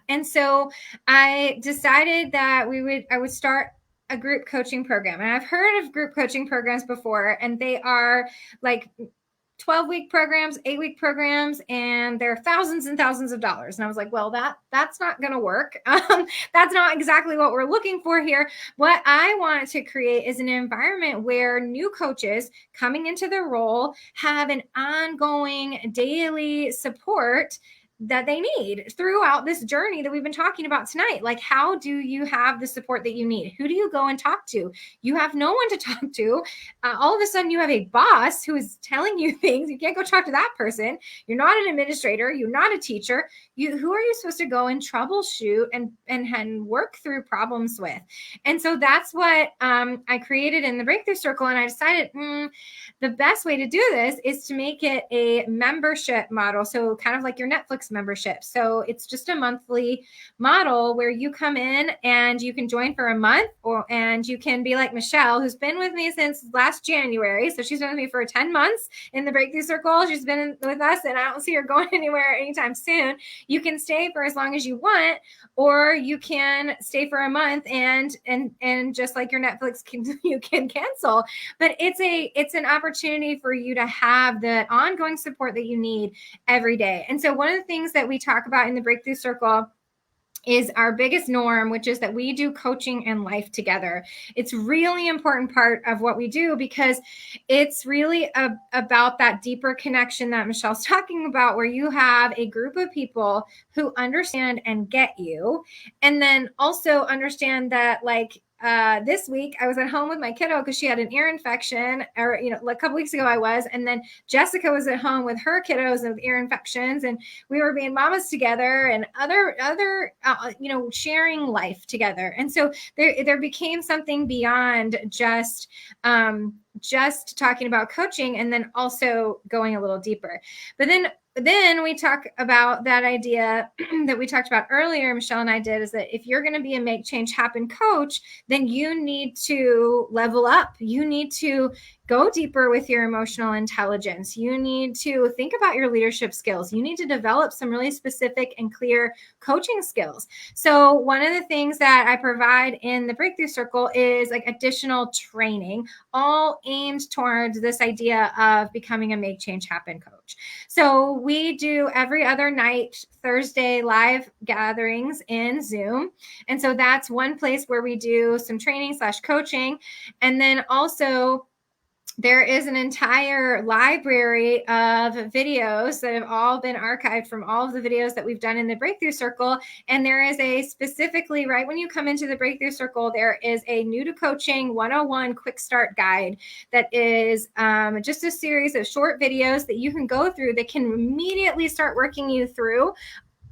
Speaker 1: And so I decided that I would start a group coaching program. And I've heard of group coaching programs before, and they are like 12-week programs, 8-week programs, and they're thousands and thousands of dollars. And I was like, well, that's not going to work. That's not exactly what we're looking for here. What I want to create is an environment where new coaches coming into their role have an ongoing daily support that they need throughout this journey that we've been talking about tonight. Like, how do you have the support that you need? Who do you go and talk to? You have no one to talk to. All of a sudden you have a boss who is telling you things. You can't go talk to that person. You're not an administrator. You're not a teacher. Who are you supposed to go and troubleshoot and work through problems with? And so that's what I created in the Breakthrough Circle. And I decided the best way to do this is to make it a membership model. So kind of like your Netflix Netflix membership. So it's just a monthly model where you come in and you can join for a month, and you can be like Michelle, who's been with me since last January. So she's been with me for 10 months in the Breakthrough Circle. She's been with us, and I don't see her going anywhere anytime soon. You can stay for as long as you want, or you can stay for a month and just like your Netflix you can cancel. But it's an opportunity for you to have the ongoing support that you need every day. And so one of the things that we talk about in the Breakthrough Circle is our biggest norm, which is that we do coaching and life together. It's really important part of what we do, because it's really about that deeper connection that Michelle's talking about, where you have a group of people who understand and get you, and then also understand that, like, this week I was at home with my kiddo because she had an ear infection, or like a couple weeks ago I was, and then Jessica was at home with her kiddos with ear infections, and we were being mamas together and other sharing life together. And so there became something beyond just talking about coaching, and then also going a little deeper. But then we talk about that idea that we talked about earlier, Michelle and I did, is that if you're going to be a make change happen coach, then you need to level up. You need to go deeper with your emotional intelligence. You need to think about your leadership skills. You need to develop some really specific and clear coaching skills. So one of the things that I provide in the Breakthrough Circle is like additional training, all aimed towards this idea of becoming a make change happen coach. So we do every other night, Thursday, live gatherings in Zoom. And so that's one place where we do some training / coaching. And then also there is an entire library of videos that have all been archived from all of the videos that we've done in the Breakthrough Circle. And there is a specifically, right when you come into the Breakthrough Circle, there is a new to coaching 101 quick start guide that is just a series of short videos that you can go through that can immediately start working you through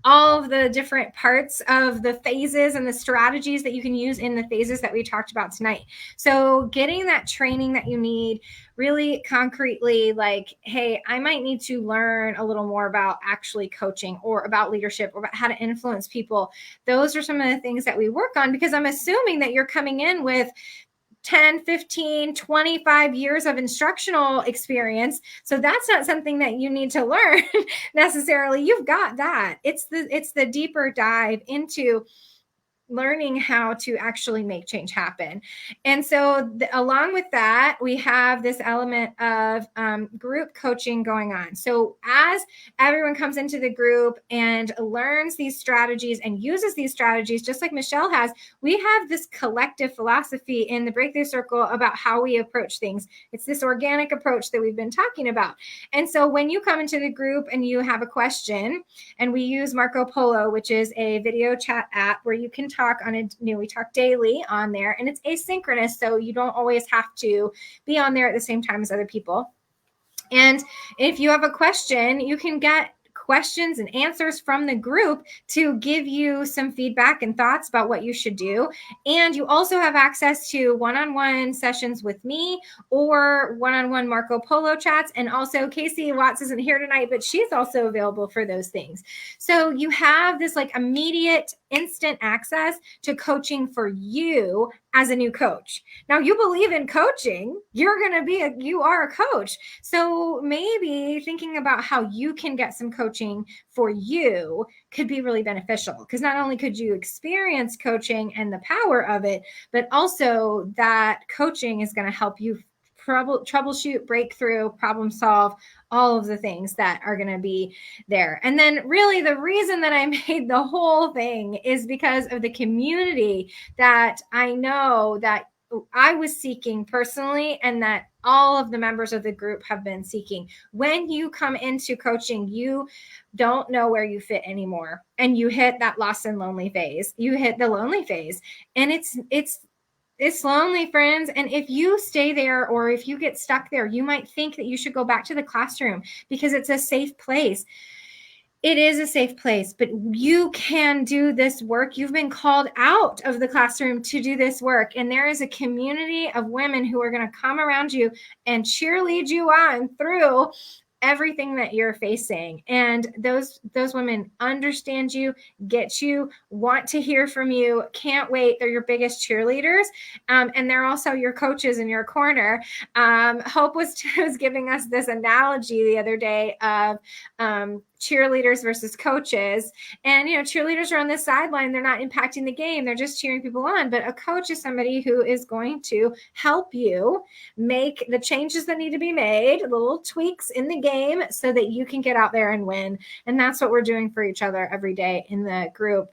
Speaker 1: all of the different parts of the phases and the strategies that you can use in the phases that we talked about tonight. So getting that training that you need really concretely, like, hey, I might need to learn a little more about actually coaching, or about leadership, or about how to influence people. Those are some of the things that we work on, because I'm assuming that you're coming in with 10, 15, 25 years of instructional experience. So that's not something that you need to learn necessarily. You've got that. It's the deeper dive into learning how to actually make change happen. And so along with that, we have this element of group coaching going on. So as everyone comes into the group and learns these strategies and uses these strategies, just like Michelle has, we have this collective philosophy in the Breakthrough Circle about how we approach things. It's this organic approach that we've been talking about. And so when you come into the group and you have a question, and we use Marco Polo, which is a video chat app where you can talk on we talk daily on there, and it's asynchronous, so you don't always have to be on there at the same time as other people. And if you have a question, you can get questions and answers from the group to give you some feedback and thoughts about what you should do. And you also have access to one-on-one sessions with me, or one-on-one Marco Polo chats. And also Casey Watts isn't here tonight, but she's also available for those things. So you have this like immediate, instant access to coaching for you as a new coach. Now you believe in coaching, you are a coach. So maybe thinking about how you can get some coaching for you could be really beneficial, because not only could you experience coaching and the power of it, but also that coaching is going to help you troubleshoot, breakthrough, problem solve, all of the things that are going to be there. And then really the reason that I made the whole thing is because of the community that I know that I was seeking personally, and that all of the members of the group have been seeking. When you come into coaching, you don't know where you fit anymore, and you hit that lost and lonely phase. You hit the lonely phase, and it's lonely, friends. And if you stay there, or if you get stuck there, you might think that you should go back to the classroom because it's a safe place. It is a safe place, but you can do this work. You've been called out of the classroom to do this work. And there is a community of women who are going to come around you and cheerlead you on through everything that you're facing. And those women understand you, get you, want to hear from you, can't wait. They're your biggest cheerleaders. And they're also your coaches in your corner. Hope was giving us this analogy the other day of cheerleaders versus coaches. And, cheerleaders are on the sideline. They're not impacting the game. They're just cheering people on. But a coach is somebody who is going to help you make the changes that need to be made, little tweaks in the game so that you can get out there and win. And that's what we're doing for each other every day in the group.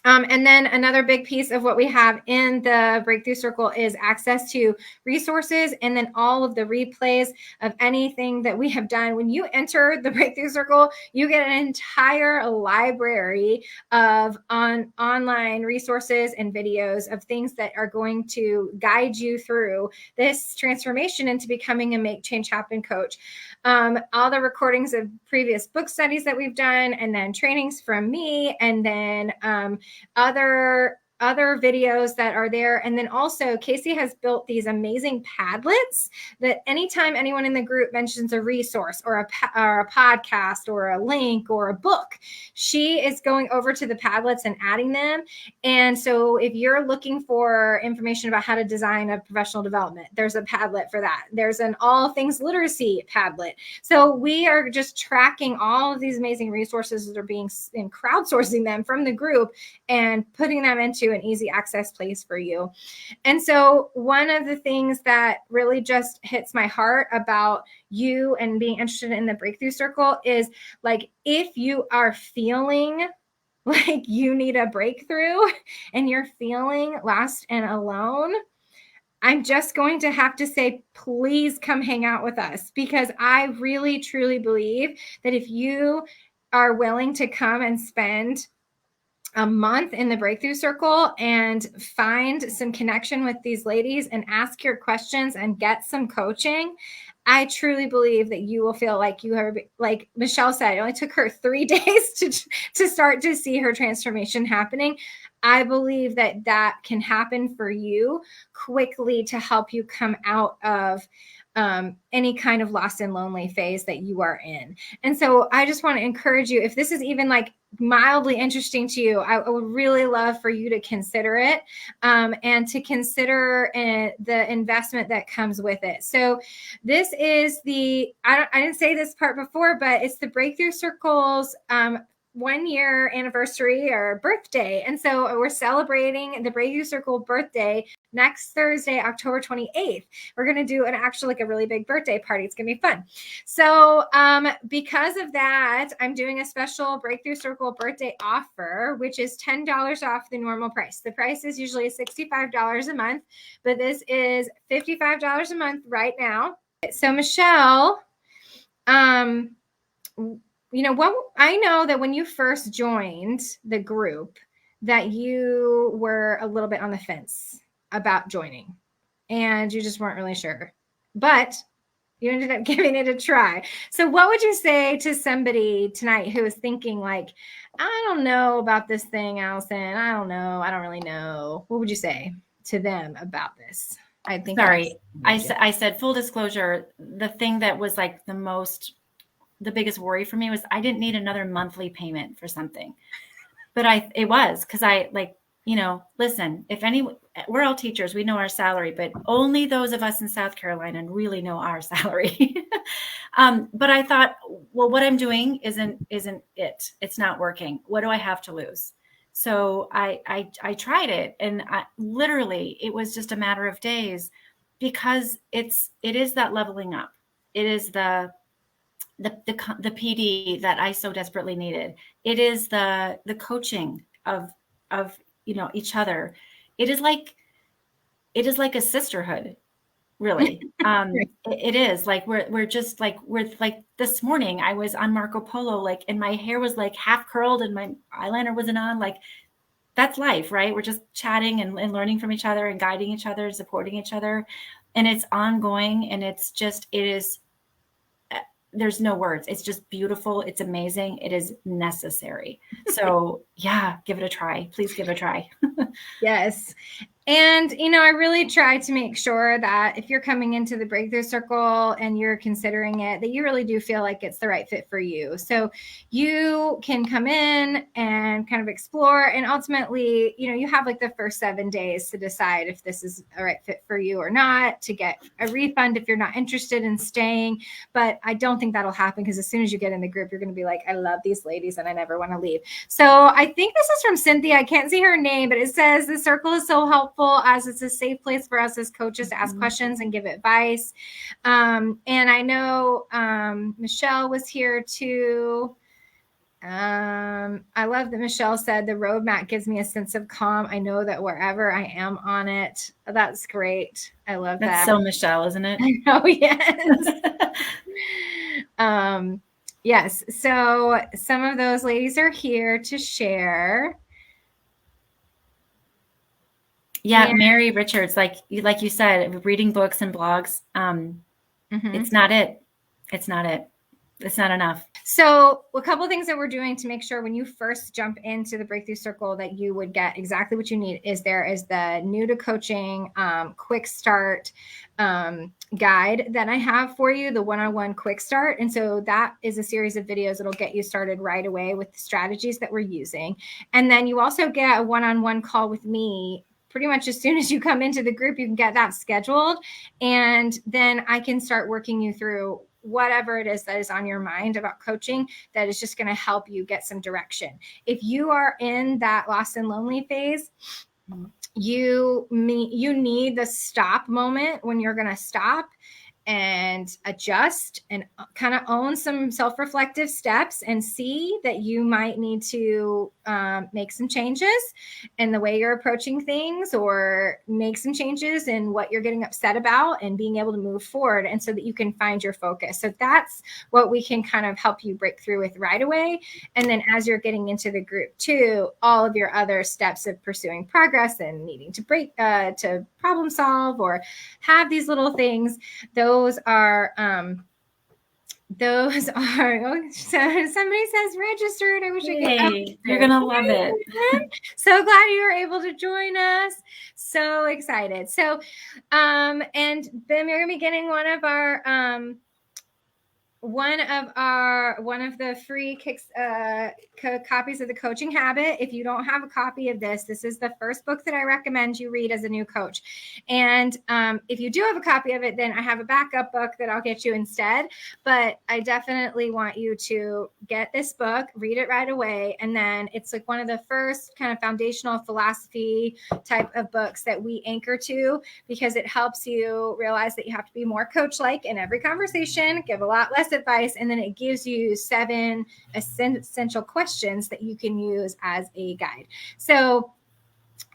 Speaker 1: And then another big piece of what we have in the Breakthrough Circle is access to resources and then all of the replays of anything that we have done. When you enter the Breakthrough Circle, you get an entire library of online resources and videos of things that are going to guide you through this transformation into becoming a Make Change Happen coach. All the recordings of previous book studies that we've done, and then trainings from me, and then other videos that are there. And then also Casey has built these amazing Padlets that anytime anyone in the group mentions a resource or a podcast or a link or a book, she is going over to the Padlets and adding them. And so if you're looking for information about how to design a professional development, there's a Padlet for that. There's an all things literacy Padlet. So we are just tracking all of these amazing resources that are being and crowdsourcing them from the group and putting them into an easy access place for you. And so one of the things that really just hits my heart about you and being interested in the Breakthrough Circle is, like, if you are feeling like you need a breakthrough and you're feeling lost and alone, I'm just going to have to say, please come hang out with us, because I really, truly believe that if you are willing to come and spend a month in the Breakthrough Circle and find some connection with these ladies and ask your questions and get some coaching, I truly believe that you will feel like you have, like Michelle said, it only took her 3 days to start to see her transformation happening. I believe that that can happen for you quickly to help you come out of any kind of lost and lonely phase that you are in. And so I just want to encourage you, if this is even like mildly interesting to you, I would really love for you to consider it, and to consider the investment that comes with it. So this is I didn't say this part before, but it's the Breakthrough Circle's 1-year anniversary or birthday. And so we're celebrating the Breakthrough Circle birthday next Thursday, October 28th. We're going to do like a really big birthday party. It's going to be fun. So because of that, I'm doing a special Breakthrough Circle birthday offer, which is $10 off the normal price. The price is usually $65 a month, but this is $55 a month right now. So Michelle, what I know that when you first joined the group that you were a little bit on the fence about joining and you just weren't really sure, but you ended up giving it a try. So what would you say to somebody tonight who is thinking like, I don't know about this thing, Allison. I don't know. I don't really know. What would you say to them about this?
Speaker 2: I said full disclosure. The thing that was like the biggest worry for me was I didn't need another monthly payment for something, but it was because listen, we're all teachers, we know our salary, but only those of us in South Carolina really know our salary. But I thought, well, what I'm doing isn't it. It's not working. What do I have to lose? So I tried it, and literally it was just a matter of days, because it is that leveling up. It is the PD that I so desperately needed. It is the coaching of each other. It is like a sisterhood, really. It is like we're this morning I was on Marco Polo, and my hair was like half curled and my eyeliner wasn't on. That's life, right? We're just chatting and learning from each other and guiding each other, supporting each other, and it's ongoing, and there's no words. It's just beautiful. It's amazing. It is necessary. So yeah, give it a try. Please give it a try.
Speaker 1: Yes. And, I really try to make sure that if you're coming into the breakthrough circle and you're considering it, that you really do feel like it's the right fit for you. So you can come in and kind of explore, and ultimately, you have like the first 7 days to decide if this is a right fit for you or not, to get a refund if you're not interested in staying. But I don't think that'll happen, because as soon as you get in the group, you're going to be like, I love these ladies and I never want to leave. So I think this is from Cynthia. I can't see her name, but it says the circle is so helpful as it's a safe place for us as coaches to ask questions and give advice. And I know Michelle was here too. I love that Michelle said the roadmap gives me a sense of calm. I know that wherever I am on it. That's great. I love that.
Speaker 2: That's so Michelle, isn't it?
Speaker 1: I know, yes. Yes. So some of those ladies are here to share.
Speaker 2: Yeah, Mary Richards, like you said, reading books and blogs. It's not it. It's not it. It's not enough.
Speaker 1: So a couple of things that we're doing to make sure when you first jump into the breakthrough circle that you would get exactly what you need is there is the new to coaching quick start guide that I have for you, the one-on-one quick start. And so that is a series of videos that'll get you started right away with the strategies that we're using. And then you also get a one-on-one call with me pretty much as soon as you come into the group. You can get that scheduled, and then I can start working you through whatever it is that is on your mind about coaching that is just going to help you get some direction. If you are in that lost and lonely phase, you need the stop moment when you're going to stop and adjust and kind of own some self-reflective steps and see that you might need to make some changes in the way you're approaching things, or make some changes in what you're getting upset about, and being able to move forward, and so that you can find your focus. So that's what we can kind of help you break through with right away. And then as you're getting into the group too, all of your other steps of pursuing progress and needing to break to problem solve or have these little things, those are oh, somebody says registered. I wish I could.
Speaker 2: You're gonna love it.
Speaker 1: So glad you were able to join us. So excited. So and then you're gonna be getting one of the free copies of the Coaching Habit. If you don't have a copy of this is the first book that I recommend you read as a new coach. And if you do have a copy of it, then I have a backup book that I'll get you instead. But I definitely want you to get this book, read it right away. And then it's like one of the first kind of foundational philosophy type of books that we anchor to, because it helps you realize that you have to be more coach-like in every conversation, give a lot less advice, and then it gives you 7 essential questions that you can use as a guide. So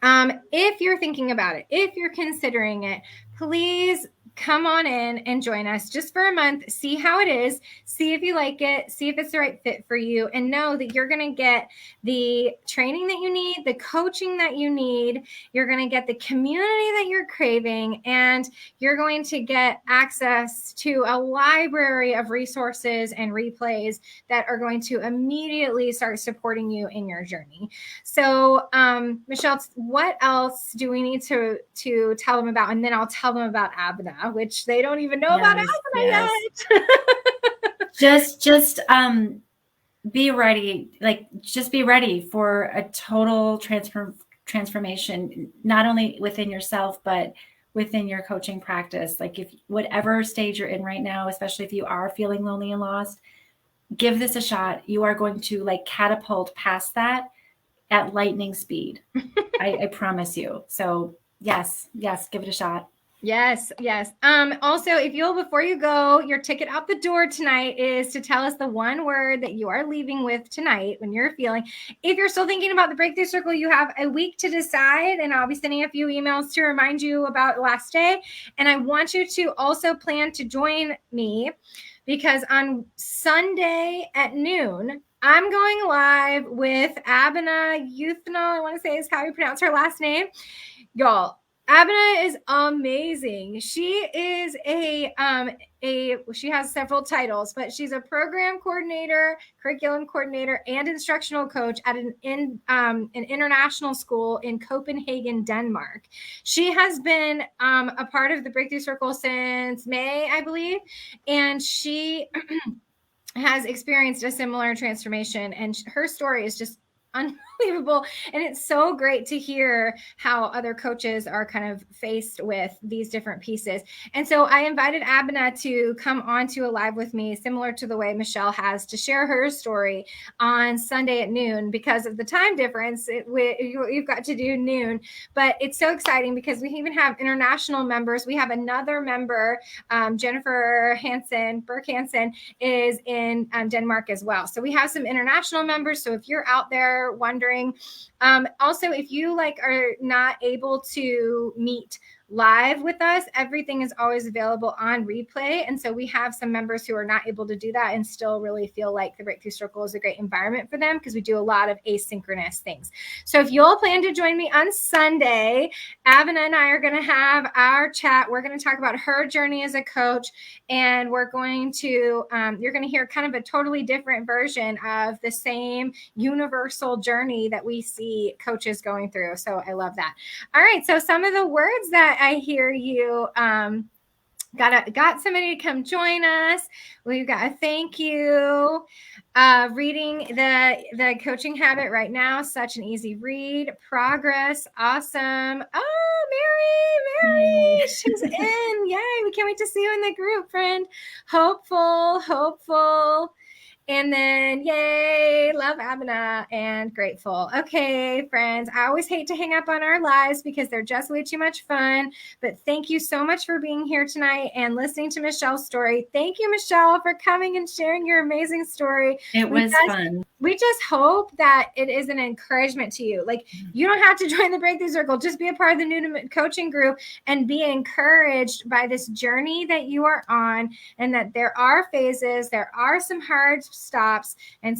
Speaker 1: if you're thinking about it, if you're considering it, please come on in and join us just for a month. See how it is. See if you like it. See if it's the right fit for you. And know that you're going to get the training that you need, the coaching that you need. You're going to get the community that you're craving. And you're going to get access to a library of resources and replays that are going to immediately start supporting you in your journey. So, Michelle, what else do we need to tell them about? And then I'll tell them about Abna, which they don't even know about Abna yet.
Speaker 2: just be ready. Just be ready for a total transformation, not only within yourself, but within your coaching practice. If whatever stage you're in right now, especially if you are feeling lonely and lost, give this a shot. You are going to catapult past that at lightning speed. I promise you. So yes, give it a shot.
Speaker 1: Yes. Also, before you go, your ticket out the door tonight is to tell us the one word that you are leaving with tonight when you're feeling. If you're still thinking about the breakthrough circle, you have a week to decide, and I'll be sending a few emails to remind you about last day. And I want you to also plan to join me, because on Sunday at noon, I'm going live with Abna Youthna. I want to say is how you pronounce her last name. Y'all, Abena is amazing. She is she has several titles, but she's a program coordinator, curriculum coordinator, and instructional coach at an international school in Copenhagen, Denmark. She has been a part of the Breakthrough Circle since May, I believe, and she has experienced a similar transformation, and her story is just unbelievable. And it's so great to hear how other coaches are kind of faced with these different pieces. And so I invited Abena to come on to a live with me, similar to the way Michelle has, to share her story on Sunday at noon. Because of the time difference, you've got to do noon. But it's so exciting because we even have international members. We have another member, Jennifer Burke Hansen, is in Denmark as well. So we have some international members. So if you're out there wondering, also, if you are not able to meet live with us, everything is always available on replay. And so we have some members who are not able to do that and still really feel like the Breakthrough Circle is a great environment for them, because we do a lot of asynchronous things. So if you'll plan to join me on Sunday, Abena and I are going to have our chat. We're going to talk about her journey as a coach, and we're going to, you're going to hear kind of a totally different version of the same universal journey that we see coaches going through. So I love that. All right. So some of the words that I hear you got somebody to come join us. We've got a thank you. Reading the coaching habit right now, such an easy read. Progress, awesome. Oh, Mary, she's in. Yay, we can't wait to see you in the group, friend. Hopeful. And then, yay, love Abena, and grateful. Okay, friends, I always hate to hang up on our lives because they're just way too much fun. But thank you so much for being here tonight and listening to Michelle's story. Thank you, Michelle, for coming and sharing your amazing story.
Speaker 2: It was fun.
Speaker 1: We just hope that it is an encouragement to you. Like, you don't have to join the Breakthrough Circle. Just be a part of the new coaching group and be encouraged by this journey that you are on, and that there are phases, there are some hard stops, and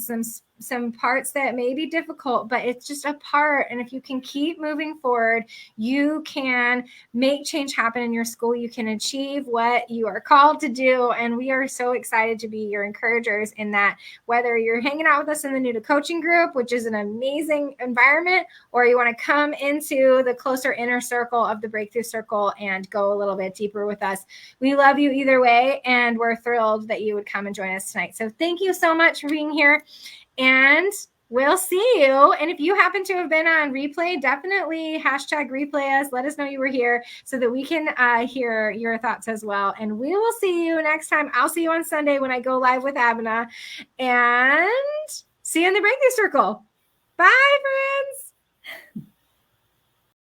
Speaker 1: some parts that may be difficult, but it's just a part. And if you can keep moving forward, you can make change happen in your school. You can achieve what you are called to do. And we are so excited to be your encouragers in that, whether you're hanging out with us in the new to coaching group, which is an amazing environment, or you want to come into the closer inner circle of the Breakthrough Circle and go a little bit deeper with us. We love you either way, and we're thrilled that you would come and join us tonight. So thank you so much for being here. And we'll see you. And if you happen to have been on replay, definitely #replay us. Let us know you were here so that we can hear your thoughts as well. And we will see you next time. I'll see you on Sunday when I go live with Abena. And see you in the Breakthrough Circle. Bye, friends.